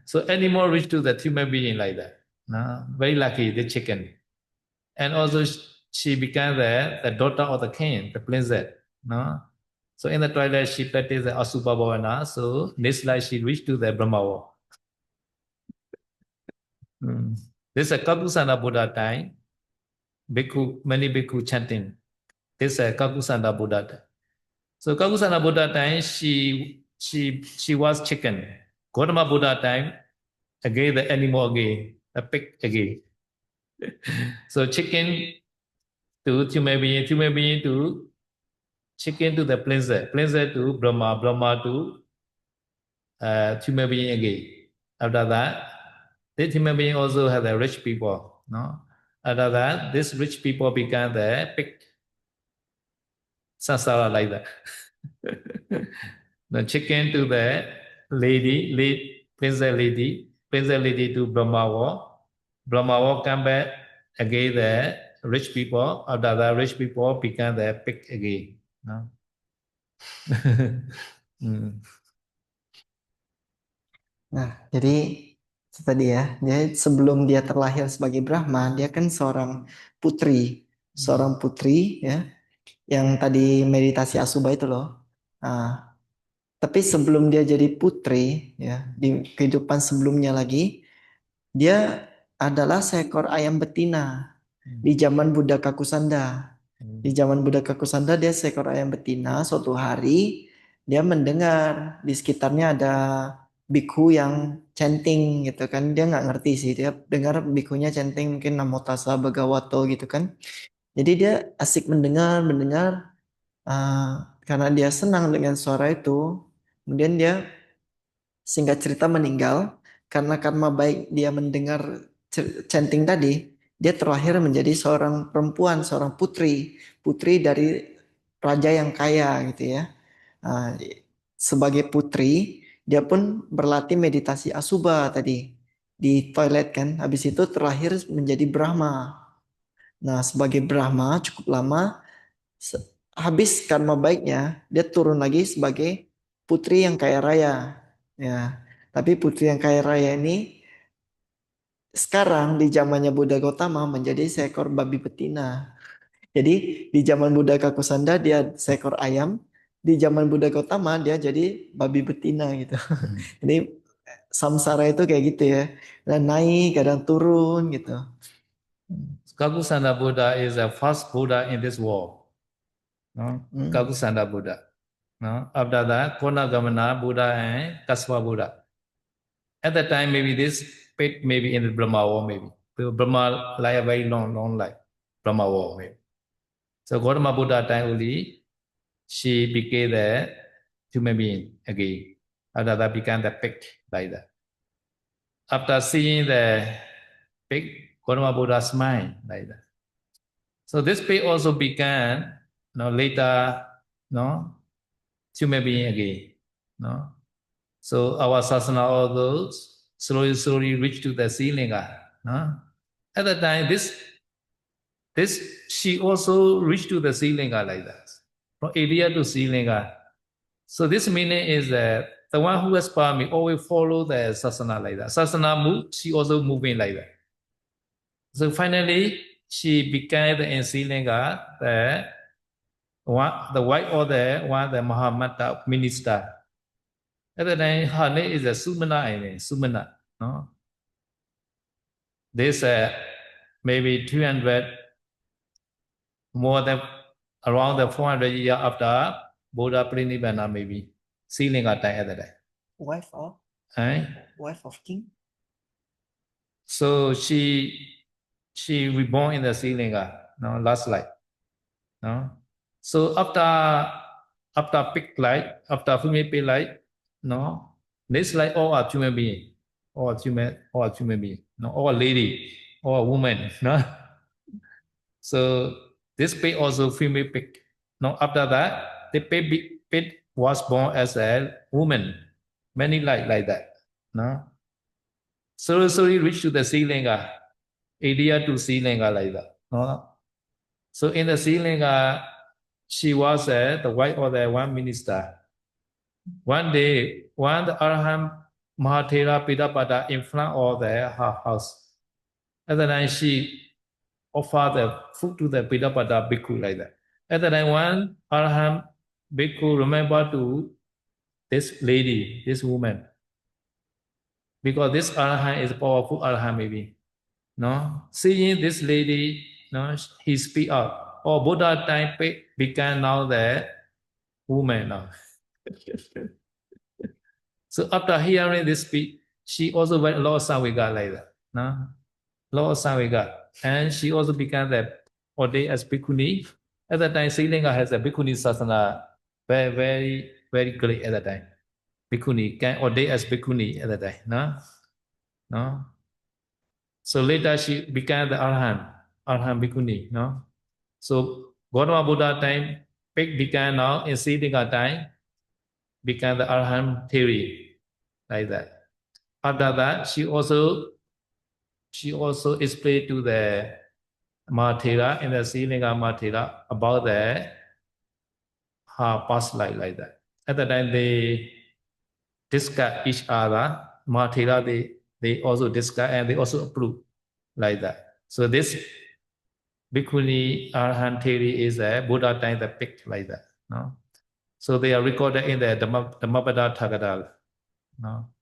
So animal reach to the human being like that, no, very lucky the chicken, and also she became the daughter of the king, the princess, no. So in the toilet she practiced the Asubha Bhavana. So next life she reached to the Brahma world. This is a Kakusanda Buddha time. Many bhikkhu chanting. This is a Kakusanda Buddha time. So Kakusanda Buddha time, she was chicken. Gautama Buddha time, again the animal again, a pig again. So chicken to human being to chicken to the princess to Brahma to human being again. After that, this human being also have the rich people. No? After that, this rich people become the pig. Sansara like that. The chicken to the princess lady to Brahma come back again the rich people. After that, rich people become the pig again. No? Nah, jadi itu tadi ya. Dia sebelum dia terlahir sebagai Brahma, dia kan seorang putri ya, yang tadi meditasi Asubha itu loh. Nah, tapi sebelum dia jadi putri ya, di kehidupan sebelumnya lagi, dia adalah seekor ayam betina di zaman Buddha Kakusanda. Di zaman Buddha Kakusanda dia seekor ayam betina. Suatu hari dia mendengar di sekitarnya ada bikhu yang chanting gitu kan. Dia nggak ngerti sih, dia dengar bikhunya chanting mungkin Namo Tassa Bhagavato gitu kan. Jadi dia asik mendengar karena dia senang dengan suara itu. Kemudian dia singkat cerita meninggal karena karma baik dia mendengar chanting tadi. Dia terlahir menjadi seorang perempuan, seorang putri dari raja yang kaya gitu ya. Nah, sebagai putri, dia pun berlatih meditasi Asubha tadi di toilet kan. Habis itu terlahir menjadi Brahma. Nah, sebagai Brahma cukup lama, habis karma baiknya, dia turun lagi sebagai putri yang kaya raya. Ya, tapi putri yang kaya raya ini sekarang di zamannya Buddha Gautama menjadi seekor babi betina. Jadi di zaman Buddha Kakusanda dia seekor ayam, di zaman Buddha Gautama dia jadi babi betina gitu. Jadi samsara itu kayak gitu ya. Dan naik, kadang turun gitu. Kakusanda Buddha is the first Buddha in this world. No? Kakusanda Buddha. No? After that, Konagamana Buddha and Kasva Buddha. At that time, maybe this pit may be in the Brahma war, maybe. Brahma like a very long life. Brahma war, maybe. So Gautama Buddha time only, she became the human being again. After that, became the pig like that. After seeing the pig, Gautama Buddha smiled like that. So this pig also began, later, human being again. So our sasana, all those slowly reach to the Silinga. At that time, she also reached to the Silinga like that, from area to Silinga. So this meaning is that the one who aspires me always follow the sasana like that. Sasana move, she also moving like that. So finally, she became the Silinga, the wife of the Mahamata minister. At the time, her name is Sumana. No? This maybe 200, more than around the 400 years after Buddha Parinibbana, maybe. Silinga time at the time. Wife of? Wife of king? So she reborn in the Silinga, last life. So after pig life, after female pig life, this life all are human being, all human being, all lady, all woman, So this pig also female pig. After that, the pig was born as a woman, many like that. Slowly reach to the Silinga, area to Silinga like that. So in the Silinga, she was the wife of the one minister. One day, one Arahant Mahathera Pidapada in front of her house. At the time, she offered the food to the Pidapada bhikkhu like that. At the time, one Arahant bhikkhu remembered to this lady, this woman. because this arahant is powerful arahant maybe. No, seeing this lady, no, he speak up. Oh, Buddha time became now the woman now. So after hearing this speech, she also went Lord Savika like that. No? Lord Savika. And she also became the ordained as bhikkhuni. At that time, Sri Lanka has a bhikkhuni sasana very, very, very great at that time. Bhikkhuni can ordain as bhikkhuni at that time. No? No? So later she became the Arhan bhikkhuni. No? So Gautama Buddha time, became now in Sri Lanka time, became the Arhan theory like that. After that, she also explained to the Mathera in the Sri Lanka Mathera about the her past life like that. At the time they discuss each other. Mathera they also discuss and they also approve like that. So this Bhikkhuni Arhan theory is a Buddha time the picked like that. No? So they are recorded in the Dhammapada Thagata. No?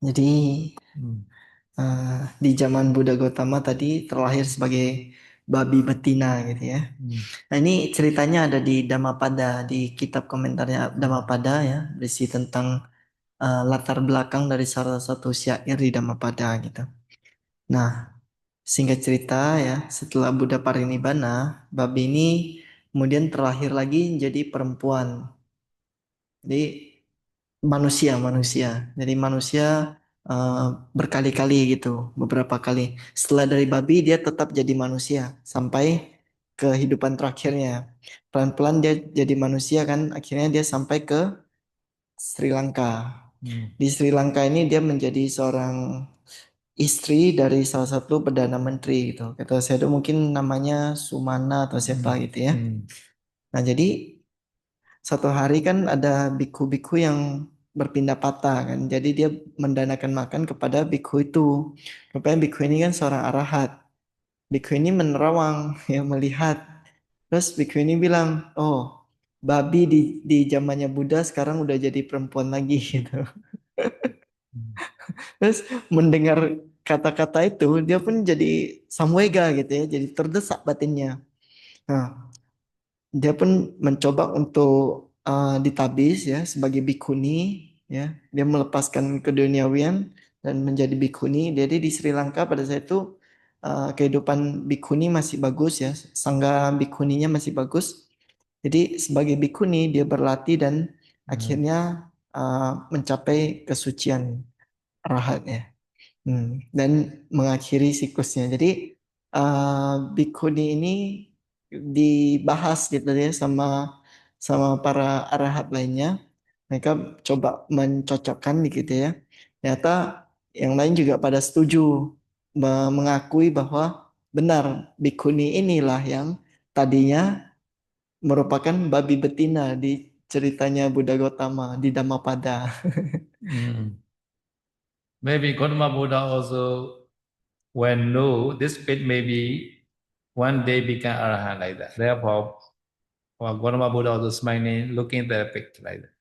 Jadi di zaman Buddha Gautama tadi terlahir sebagai babi betina gitu ya. Nah ini ceritanya ada di Dhammapada, di kitab komentarnya Dhammapada ya, berisi tentang latar belakang dari salah satu syair di Dhammapada gitu. Nah singkat cerita ya, setelah Buddha parinibbana, babi ini kemudian terlahir lagi jadi perempuan. Jadi manusia. Jadi manusia berkali-kali gitu, beberapa kali. Setelah dari babi dia tetap jadi manusia sampai kehidupan terakhirnya. Pelan-pelan dia jadi manusia kan, akhirnya dia sampai ke Sri Lanka. Di Sri Lanka ini dia menjadi seorang istri dari salah satu perdana menteri gitu. Kata saya itu mungkin namanya Sumana atau siapa gitu ya. Nah jadi satu hari kan ada biku-biku yang berpindah patah kan. Jadi dia mendanakan makan kepada biku itu. Rupanya biku ini kan seorang arahat. Biku ini menerawang ya melihat. Terus biku ini bilang, oh babi di zamannya Buddha sekarang udah jadi perempuan lagi gitu. Terus mendengar kata-kata itu dia pun jadi samwega gitu ya. Jadi terdesak batinnya. Nah, dia pun mencoba untuk ditabis ya sebagai bikuni ya. Dia melepaskan keduniawian dan menjadi bikuni. Jadi di Sri Lanka pada saat itu kehidupan bikuni masih bagus ya. Sangga bikuninya masih bagus. Jadi sebagai bikuni dia berlatih dan akhirnya mencapai kesucian arahat ya. Dan mengakhiri siklusnya. Jadi bikuni ini dibahas gitu ya sama para arahat lainnya. Mereka coba mencocokkan gitu ya. Ternyata yang lain juga pada setuju mengakui bahwa benar bikuni inilah yang tadinya merupakan babi betina di ceritanya Buddha Gautama di Dhammapada. Maybe Gautama Buddha also, when know this pit maybe one day become arahant like that. Therefore, Gautama Buddha also smiling, looking at the pit like that.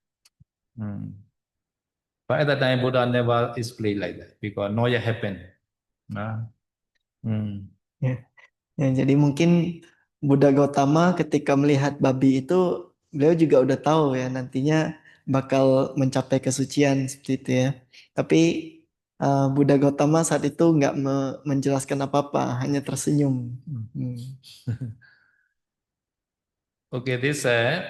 But at that time, Buddha never explained like that because not yet happened. Ya, jadi mungkin Buddha Gautama ketika melihat babi itu beliau juga udah tahu ya nantinya bakal mencapai kesucian seperti itu ya. Tapi Buddha Gautama saat itu nggak menjelaskan apa-apa, hanya tersenyum. Okay, this is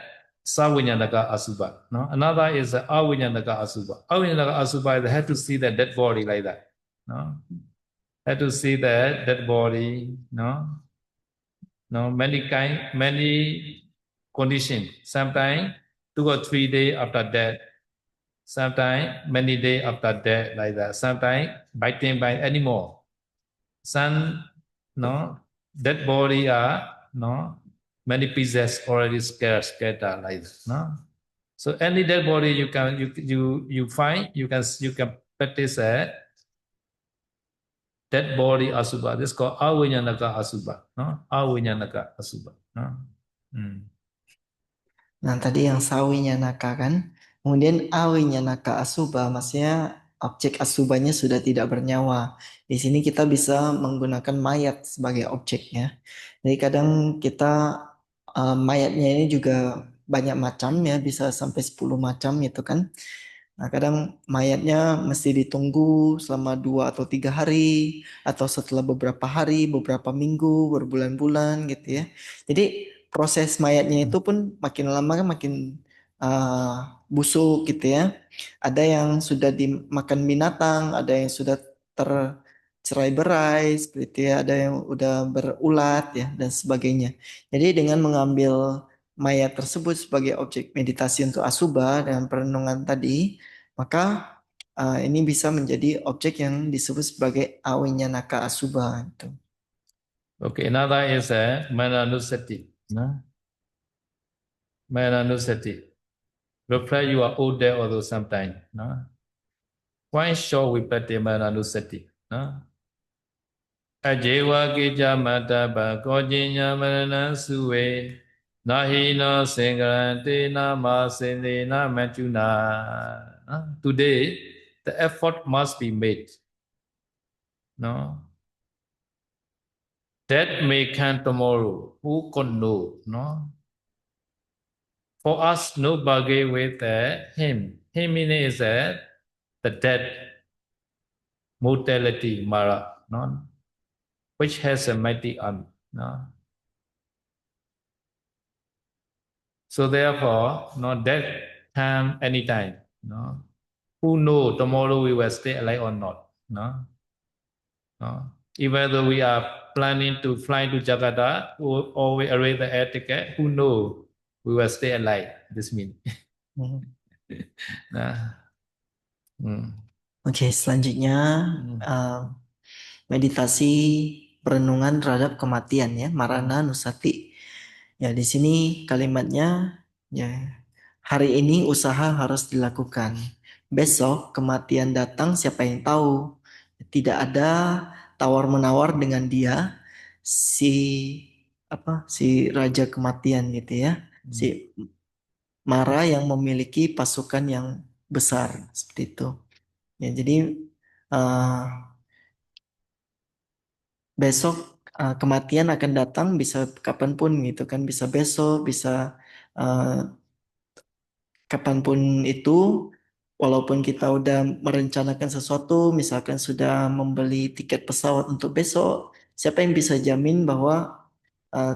Savinyanaka Asubha. No? Another is Avinyanaka Asubha. Avinyanaka Asubha is had to see the dead body like that. No? Had to see the dead body, no? No, many conditions. Sometimes 2 or 3 days after death. Sometimes many days after death, like that. Sometimes biting by animal. Some, no, dead body are, no, many pieces already scattered like that, no. So any dead body you find, you can practice a dead body asubha. This is called avinyanaka asubha, no, avinyanaka asubha, no. Nah tadi yang sawinya naka kan, Kemudian awinya naka asuba, maksudnya objek asubanya sudah tidak bernyawa. Di sini kita bisa menggunakan mayat sebagai objeknya. Jadi kadang kita mayatnya ini juga banyak macam ya, bisa sampai 10 macam itu kan. Nah, kadang mayatnya mesti ditunggu selama 2 atau 3 hari, atau setelah beberapa hari, beberapa minggu, berbulan-bulan gitu ya. Jadi proses mayatnya itu pun makin lama kan makin busuk gitu ya. Ada yang sudah dimakan binatang, ada yang sudah tercerai-berai seperti ya, ada yang udah berulat ya dan sebagainya. Jadi dengan mengambil mayat tersebut sebagai objek meditasi untuk asuba dan perenungan tadi, maka ini bisa menjadi objek yang disebut sebagai awinya naka asuba itu. Okay, another is Mananusati. No? Mananusati. Reflect your old day although sometime. No? Why should we practice Mananusati? No? Ajewa kija mataba kojinya maranasuwe nahino singarante nama sindena machuna. Today, the effort must be made. No? That may come tomorrow. Who can know? No? For us, no bargain with him. Him meaning is the death, mortality, Mara, no? Which has a mighty arm. No? So therefore, no death come anytime. No? Who know tomorrow we will stay alive or not? No? No? Even though we are planning to fly to Jakarta or we arrange the air ticket, who know we will stay alive? This means. Nah. Oke, selanjutnya meditasi perenungan terhadap kematian ya, Marana Nusati. Ya, di sini kalimatnya ya, hari ini usaha harus dilakukan. Besok kematian datang, siapa yang tahu? Tidak ada tawar-menawar dengan dia, si raja kematian gitu ya. Si Mara yang memiliki pasukan yang besar seperti itu. Ya, jadi besok kematian akan datang bisa kapanpun gitu kan, bisa besok, bisa kapanpun itu, walaupun kita udah merencanakan sesuatu, misalkan sudah membeli tiket pesawat untuk besok, siapa yang bisa jamin bahwa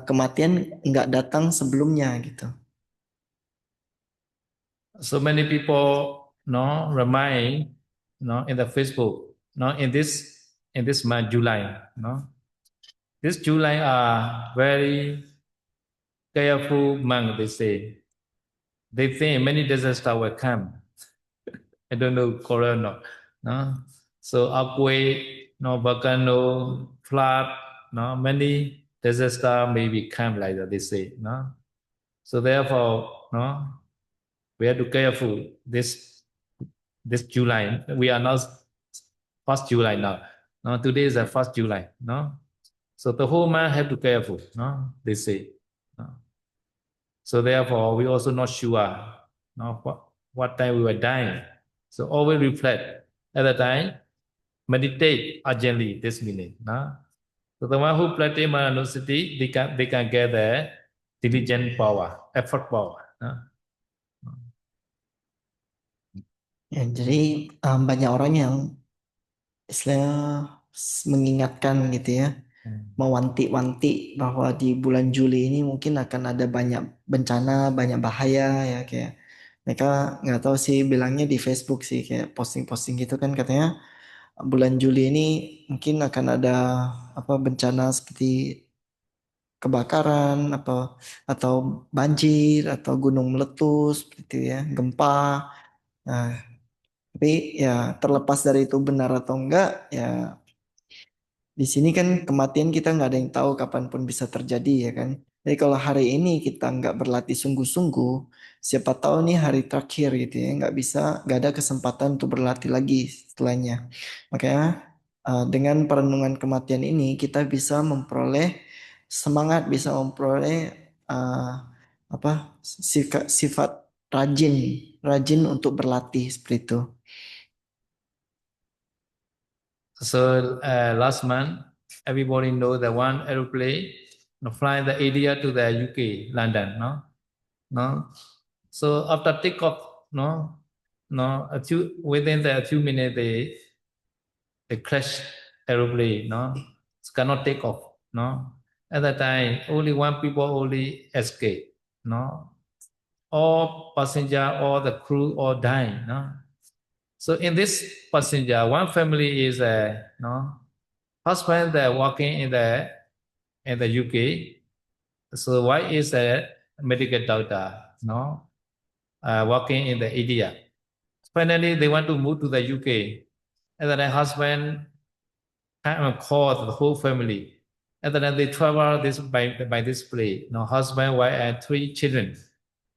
kematian nggak datang sebelumnya gitu. So many people remind in the Facebook in this month July this July are very careful month they think many disasters will come. I don't know corona no so earthquake volcano flood many disaster may become like that they say so therefore we have to careful this July. We are now 1st July now. No, today is the 1st July. No, so the whole month have to careful. No, they say. No? So therefore, we also not sure. No, what time we were dying. So always reflect at the time. Meditate urgently this minute. No? So the one who practice Manusati, they can get the diligent power, effort power. No? Ya, jadi banyak orang yang istilahnya mengingatkan gitu ya, mewanti-wanti bahwa di bulan Juli ini mungkin akan ada banyak bencana, banyak bahaya ya, kayak mereka nggak tahu sih bilangnya di Facebook sih, kayak posting-posting gitu kan, katanya bulan Juli ini mungkin akan ada bencana seperti kebakaran atau banjir atau gunung meletus gitu ya, gempa. Nah, tapi ya terlepas dari itu benar atau enggak, ya di sini kan kematian kita nggak ada yang tahu kapanpun bisa terjadi ya kan. Jadi kalau hari ini kita nggak berlatih sungguh-sungguh, siapa tahu nih hari terakhir gitu ya, nggak ada kesempatan untuk berlatih lagi setelahnya. Makanya dengan perenungan kematian ini kita bisa memperoleh semangat, bisa memperoleh uh, sifat rajin untuk berlatih seperti itu. So last month, everybody know that one aeroplane flying the India to the UK, London, no, no. So after takeoff, within the few minutes they crash aeroplane, no, cannot take off, no. At that time, only one people only escape, no. All passenger, all the crew, all dying, no. So in this passenger, one family is no husband that working in the UK. So wife is a medical doctor, no, working in the India. Finally, they want to move to the UK, and then the husband called the whole family, and then they travel this by this plane. No, husband, wife, and three children.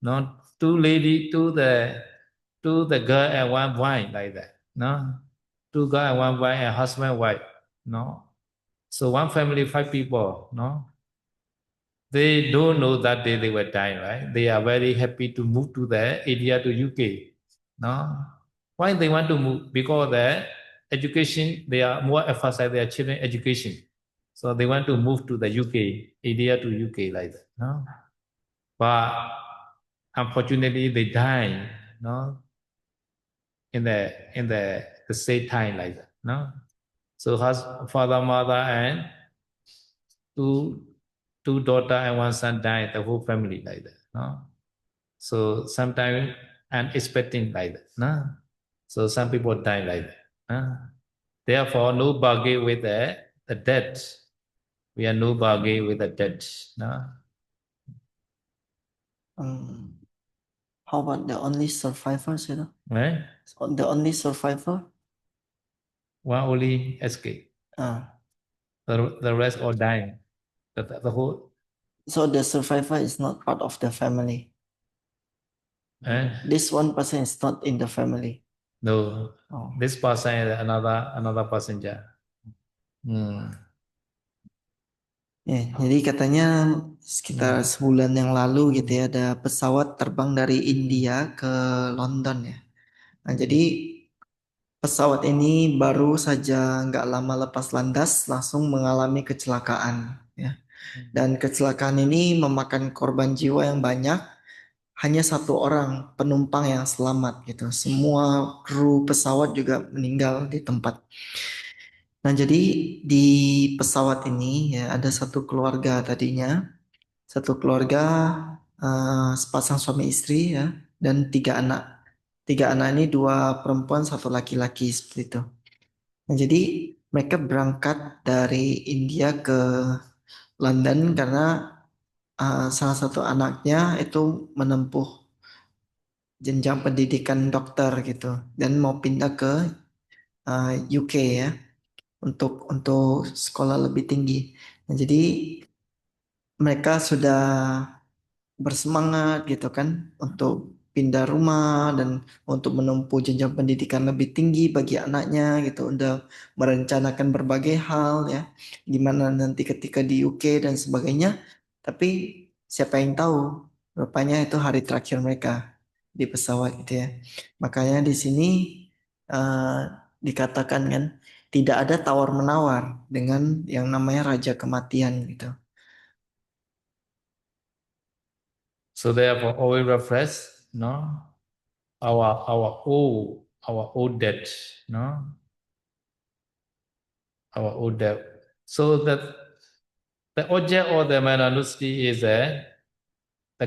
No, two lady, two the girl and one wife like that. No, two girl and one wife and husband, wife. No, so one family, five people. No, they don't know that day they were dying, right? They are very happy to move to the India to UK. No? Why they want to move? Because the education, they are more emphasize their children education. So they want to move to the UK, India to UK like that. No? But unfortunately they die, no, in the same time like that. No? So has father, mother, and two two daughter and one son died, the whole family like that. No? So sometimes unexpected like that. No? So some people die like that. No? Therefore, no bargain with the dead. We are no bargain with the dead. No? How about the only survivors, Right? So the only survivor? One only escape. The rest all dying. The whole. So the survivor is not part of the family. This one person is not in the family. No. This person is another passenger. Ya, jadi katanya sekitar sebulan yang lalu gitu ya, ada pesawat terbang dari India ke London ya. Nah, jadi pesawat ini baru saja nggak lama lepas landas langsung mengalami kecelakaan ya. Dan kecelakaan ini memakan korban jiwa yang banyak. Hanya satu orang penumpang yang selamat gitu. Semua kru pesawat juga meninggal di tempat. Nah, jadi di pesawat ini ya ada satu keluarga tadinya, satu keluarga sepasang suami istri ya dan tiga anak. Tiga anak ini dua perempuan satu laki-laki seperti itu. Nah, jadi mereka berangkat dari India ke London karena salah satu anaknya itu menempuh jenjang pendidikan dokter gitu dan mau pindah ke UK ya untuk sekolah lebih tinggi. Nah, jadi mereka sudah bersemangat gitu kan untuk pindah rumah dan untuk menempuh jenjang pendidikan lebih tinggi bagi anaknya gitu, udah merencanakan berbagai hal ya gimana nanti ketika di UK dan sebagainya, tapi siapa yang tahu rupanya itu hari terakhir mereka di pesawat gitu ya. Makanya di sini eh, dikatakan kan tidak ada tawar menawar dengan yang namanya raja kematian gitu. So therefore, always refresh, no, our old debt, no, our old debt. So that the object of the Mananusti is the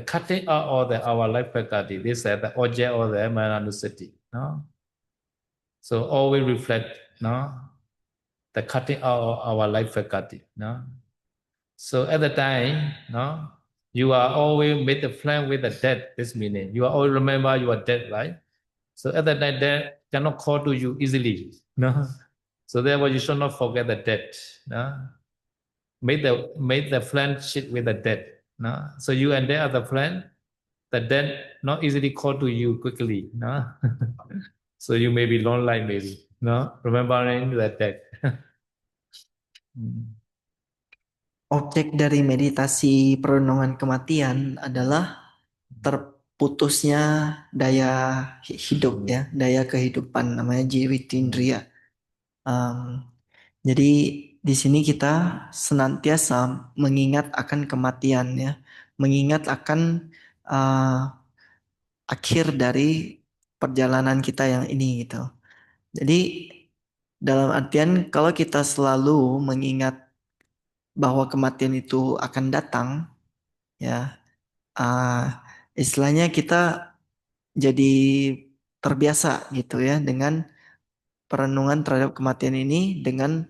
cutting out of our life faculty. This is the object of the Mananusti, no. So always reflect, no, the cutting out of our life faculty, no. So at the time, no, you are always made the plan with the dead. This meaning you are always remember you are dead, right? So at that time, death cannot call to you easily, no. So therefore, you should not forget the dead, no. Make the friendship with the dead, no. So you and they are the friend. The dead not easily call to you quickly, no. So you may be lonely, maybe, no. Remembering the dead. Objek dari meditasi perenungan kematian adalah putusnya daya hidup ya, daya kehidupan namanya jiwitindriya. Jadi di sini kita senantiasa mengingat akan kematian ya, mengingat akan akhir dari perjalanan kita yang ini gitu. Jadi dalam artian kalau kita selalu mengingat bahwa kematian itu akan datang ya, istilahnya kita jadi terbiasa gitu ya dengan perenungan terhadap kematian ini dengan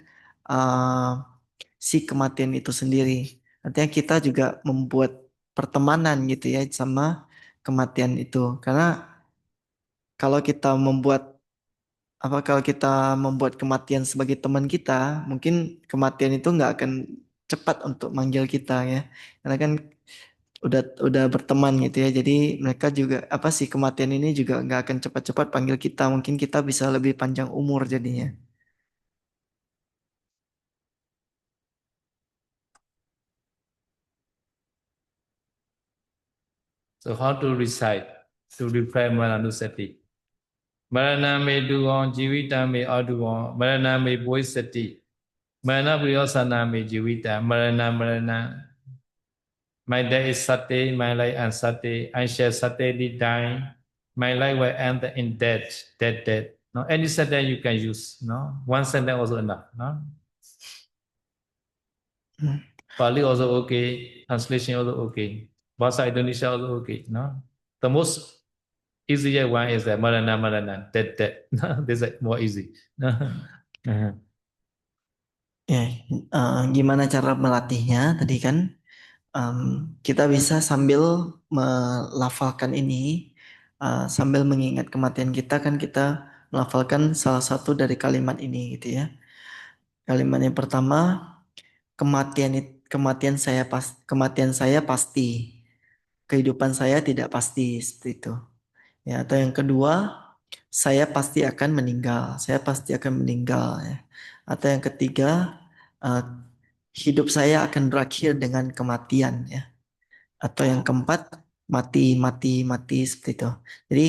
uh, si kematian itu sendiri. Artinya kita juga membuat pertemanan gitu ya sama kematian itu. Karena kalau kita kalau kita membuat kematian sebagai teman kita, mungkin kematian itu nggak akan cepat untuk manggil kita ya. Karena kan udah berteman gitu ya. Jadi mereka juga apa sih kematian ini juga nggak akan cepat-cepat panggil kita. Mungkin kita bisa lebih panjang umur jadinya. So how to recite to reply Maranusati? Marana me duon, Jivita me aduon, Marana me boisati, Marana Priyosana me Jivita, Marana. My day is Sati, my life and Sati. I shall Sati die. My life will end in death. No, any sentence you can use. No, one sentence also enough. No, Pali also okay. Translation also okay. Bahasa Indonesia also okay. No, the most easier one is the Marana, dead. No, this is more easy. No. Ya, gimana cara melatihnya? Tadi kan kita bisa sambil melafalkan ini, sambil mengingat kematian kita kan kita melafalkan salah satu dari kalimat ini gitu ya. Kalimat yang pertama, kematian saya pasti, kehidupan saya tidak pasti seperti itu. Ya, atau yang kedua, saya pasti akan meninggal ya. Atau yang ketiga, eh, hidup saya akan berakhir dengan kematian ya. Atau yang keempat, mati seperti itu. Jadi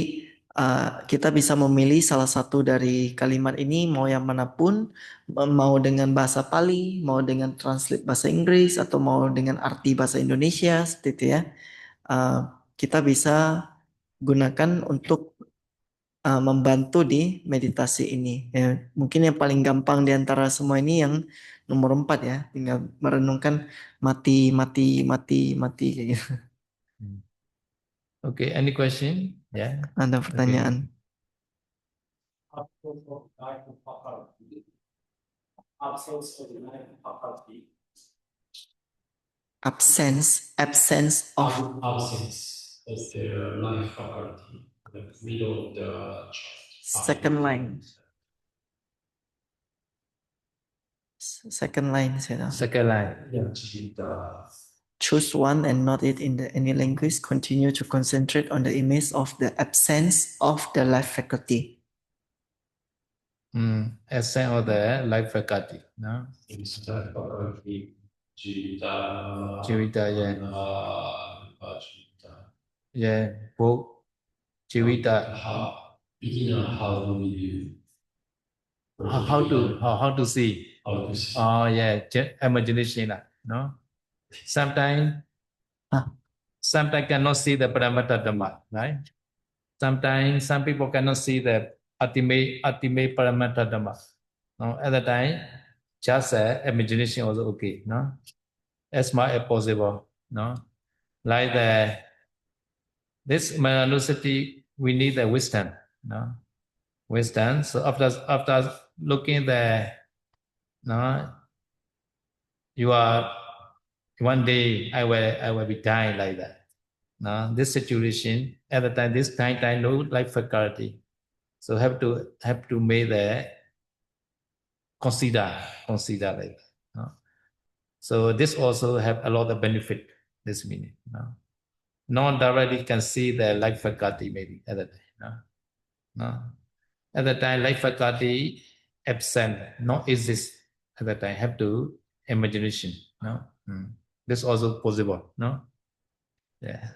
kita bisa memilih salah satu dari kalimat ini mau yang manapun, mau dengan bahasa Pali, mau dengan translate bahasa Inggris atau mau dengan arti bahasa Indonesia seperti itu ya. Uh, kita bisa gunakan untuk membantu di meditasi ini. Ya, mungkin yang paling gampang di antara semua ini yang nomor 4 ya, tinggal merenungkan mati kayak gitu. Okay, any question? Yeah. Ada pertanyaan? Absence of Absence of the life faculty, the middle of the second line. Second line saya tahu. Second line. Choose one and not it in any language. Continue to concentrate on the image of the absence of the life faculty. Essence of the life faculty. No? Jivita, yeah. Yeah, both Jivita. How to see? Oh yeah, imagination. No? Sometimes cannot see the Paramattha Dhamma, right? Sometimes some people cannot see the ultimate Paramattha Dhamma. No? At the time, just imagination also okay. No? As much as possible. No? Like this Manusati, we need the wisdom. No? Wisdom. So after looking the, no, you are one day I will be dying like that. No, this situation at the time, this time no life faculty. So have to make the consider like that. No? So this also have a lot of benefit. This meaning. No? Non-directly can see the life faculty maybe at the time. No? No? At the time, life faculty absent, not exist. At the time, have to imagination. No, this also possible. No, yeah.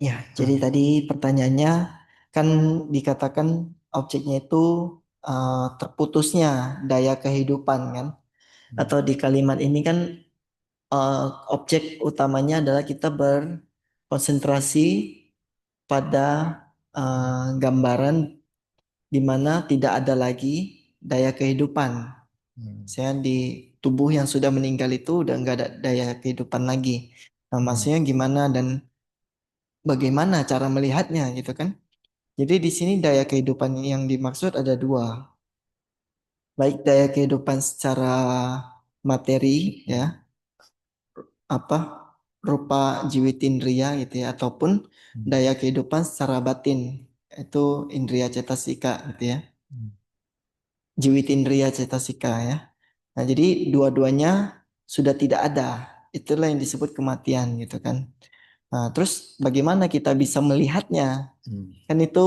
Ya, jadi tadi pertanyaannya kan dikatakan objeknya itu terputusnya daya kehidupan kan? Atau di kalimat ini kan uh, objek utamanya adalah kita berkonsentrasi pada gambaran di mana tidak ada lagi daya kehidupan. Saya di tubuh yang sudah meninggal itu udah nggak ada daya kehidupan lagi. Nah, maksudnya gimana dan bagaimana cara melihatnya gitu kan? Jadi di sini daya kehidupan yang dimaksud ada dua, baik daya kehidupan secara materi ya, apa rupa jiwitindriya gitu ya, ataupun daya kehidupan secara batin itu indriya cetasika gitu ya, jiwitindriya cetasika ya. Nah jadi dua-duanya sudah tidak ada, itulah yang disebut kematian gitu kan. Nah terus bagaimana kita bisa melihatnya? Kan itu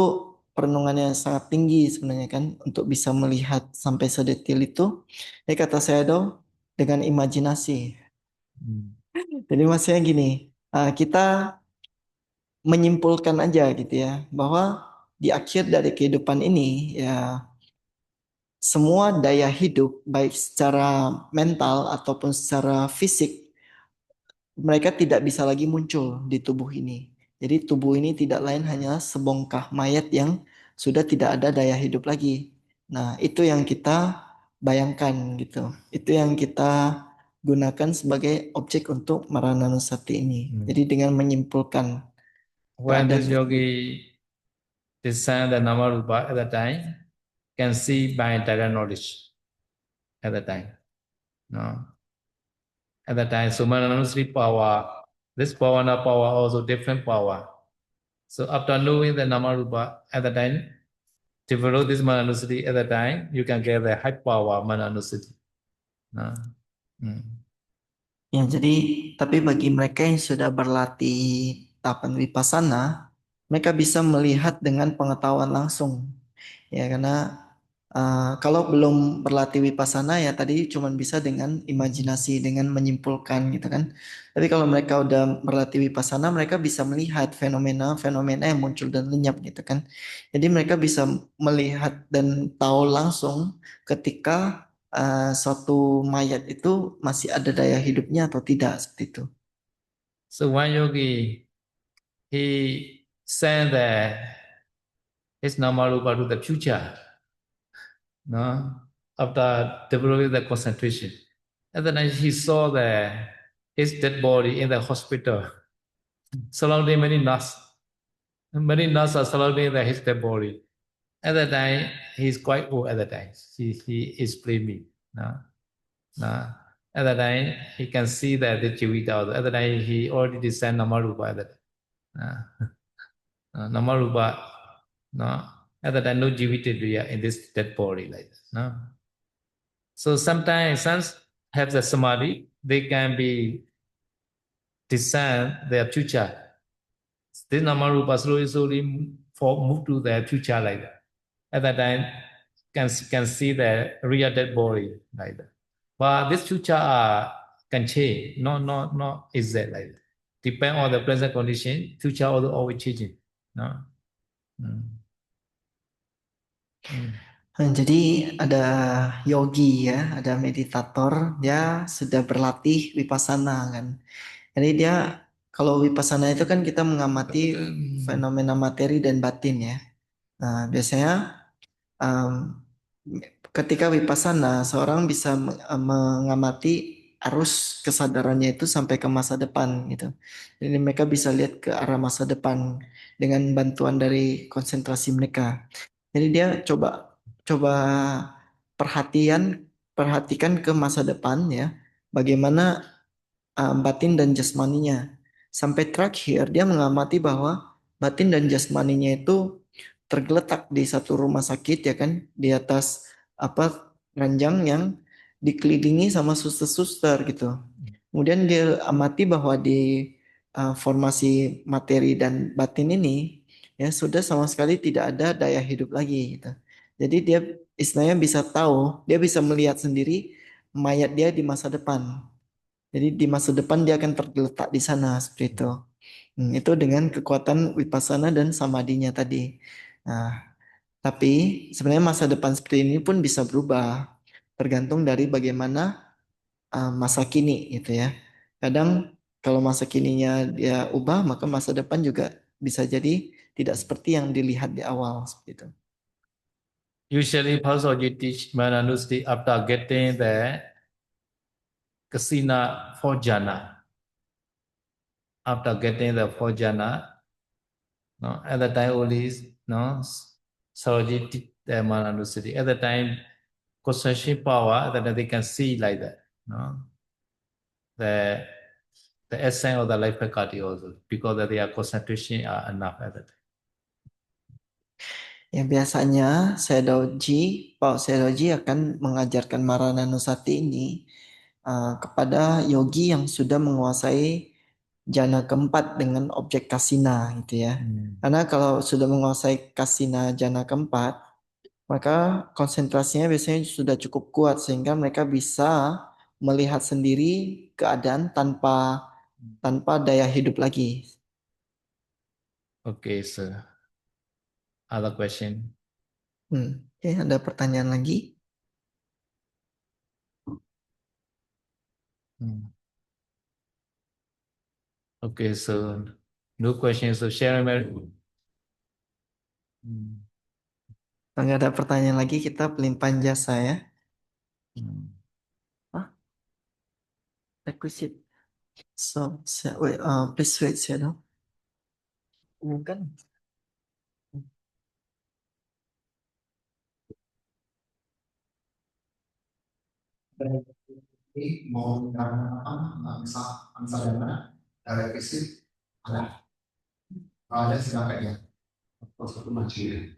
perenungan yang sangat tinggi sebenarnya kan untuk bisa melihat sampai sedetil itu. Ini kata saya dong dengan imajinasi. Jadi maksudnya gini, kita menyimpulkan aja gitu ya bahwa di akhir dari kehidupan ini ya semua daya hidup baik secara mental ataupun secara fisik mereka tidak bisa lagi muncul di tubuh ini. Jadi tubuh ini tidak lain hanya sebongkah mayat yang sudah tidak ada daya hidup lagi. Nah, itu yang kita bayangkan gitu. Itu yang kita gunakan sebagai objek untuk Marananusati ini. Jadi dengan menyimpulkan When this keadaan yogi discern the nama rupa at that time, can see by direct knowledge at that time. No. At that time, Sumananusri power, this Pavana power also different power. So after knowing the nama rupa at that time, develop this Mananusri at that time, you can get the high power Mananusri. No. ya jadi tapi bagi mereka yang sudah berlatih tahapan vipassana, mereka bisa melihat dengan pengetahuan langsung. Ya karena kalau belum berlatih vipassana ya tadi cuma bisa dengan imajinasi, dengan menyimpulkan gitu kan. Tapi kalau mereka udah berlatih vipassana, mereka bisa melihat fenomena-fenomena yang muncul dan lenyap gitu kan. Jadi mereka bisa melihat dan tahu langsung ketika suatu mayat itu masih ada daya hidupnya atau tidak seperti itu. So one yogi, he sent his nama rupa to the future. No, after developing the concentration, and then he saw his dead body in the hospital, surrounding many nuns. Many nuns are surrounding his dead body. At that time, he's quite old. At that time, he is blaming. No, no. At that time, he can see that the Jivita. At that time, he already descended Namarupa. At that time. Namarupa. No. At that time, no Jivita in this dead body like that. No. So sometimes sons have the samadhi, they can be discern their future. This Namarupa slowly move to their future like that. At that time, can see the real dead body like that. But this future can change, not exact like that. Depend on the present condition, future also always changing. No? Jadi ada yogi ya, ada meditator, dia sudah berlatih vipassana kan. Jadi dia kalau vipassana itu kan kita mengamati fenomena materi dan batin ya. Nah, biasanya um, ketika vipassana seorang bisa mengamati arus kesadarannya itu sampai ke masa depan gitu. Jadi mereka bisa lihat ke arah masa depan dengan bantuan dari konsentrasi mereka. Jadi dia coba coba perhatikan ke masa depan ya. Bagaimana batin dan jasmaninya. Sampai terakhir dia mengamati bahwa batin dan jasmaninya itu tergeletak di satu rumah sakit ya kan di atas apa ranjang yang dikelilingi sama suster-suster gitu. Kemudian dia amati bahwa di formasi materi dan batin ini ya sudah sama sekali tidak ada daya hidup lagi gitu. Jadi dia istilahnya bisa tahu, dia bisa melihat sendiri mayat dia di masa depan. Jadi di masa depan dia akan tergeletak di sana seperti itu. Itu dengan kekuatan vipassana dan samadinya tadi. Nah, tapi sebenarnya masa depan seperti ini pun bisa berubah, tergantung dari bagaimana masa kini gitu ya. Kadang kalau masa kininya dia ubah, maka masa depan juga bisa jadi tidak seperti yang dilihat di awal seperti itu. Usually, Pausokji teach Maranusati after getting the kasina for jhana. After getting the four jhana, no, at the time only, no, Saroji teach the Maranusati. At the time, concentration power, that they can see like that, no, the the essence of the life faculty also, because of their concentration are enough at that time. Ya biasanya Pak Sedoji akan mengajarkan Marananusati ini kepada yogi yang sudah menguasai jana keempat dengan objek kasina gitu ya. Karena kalau sudah menguasai kasina jana keempat, maka konsentrasinya biasanya sudah cukup kuat sehingga mereka bisa melihat sendiri keadaan tanpa daya hidup lagi. Okay, sir. Other question? Oke, ada pertanyaan lagi? Okay, so no questions. So share my. Kalau nggak ada pertanyaan lagi, kita pelimpahan jasa ya. Hah? Requisite. Wait, please wait, Shadow. Bukan. Ini mau karena apa? Angsa dana, revisit ada. Kalau ada silakan ya. Satu maju ya.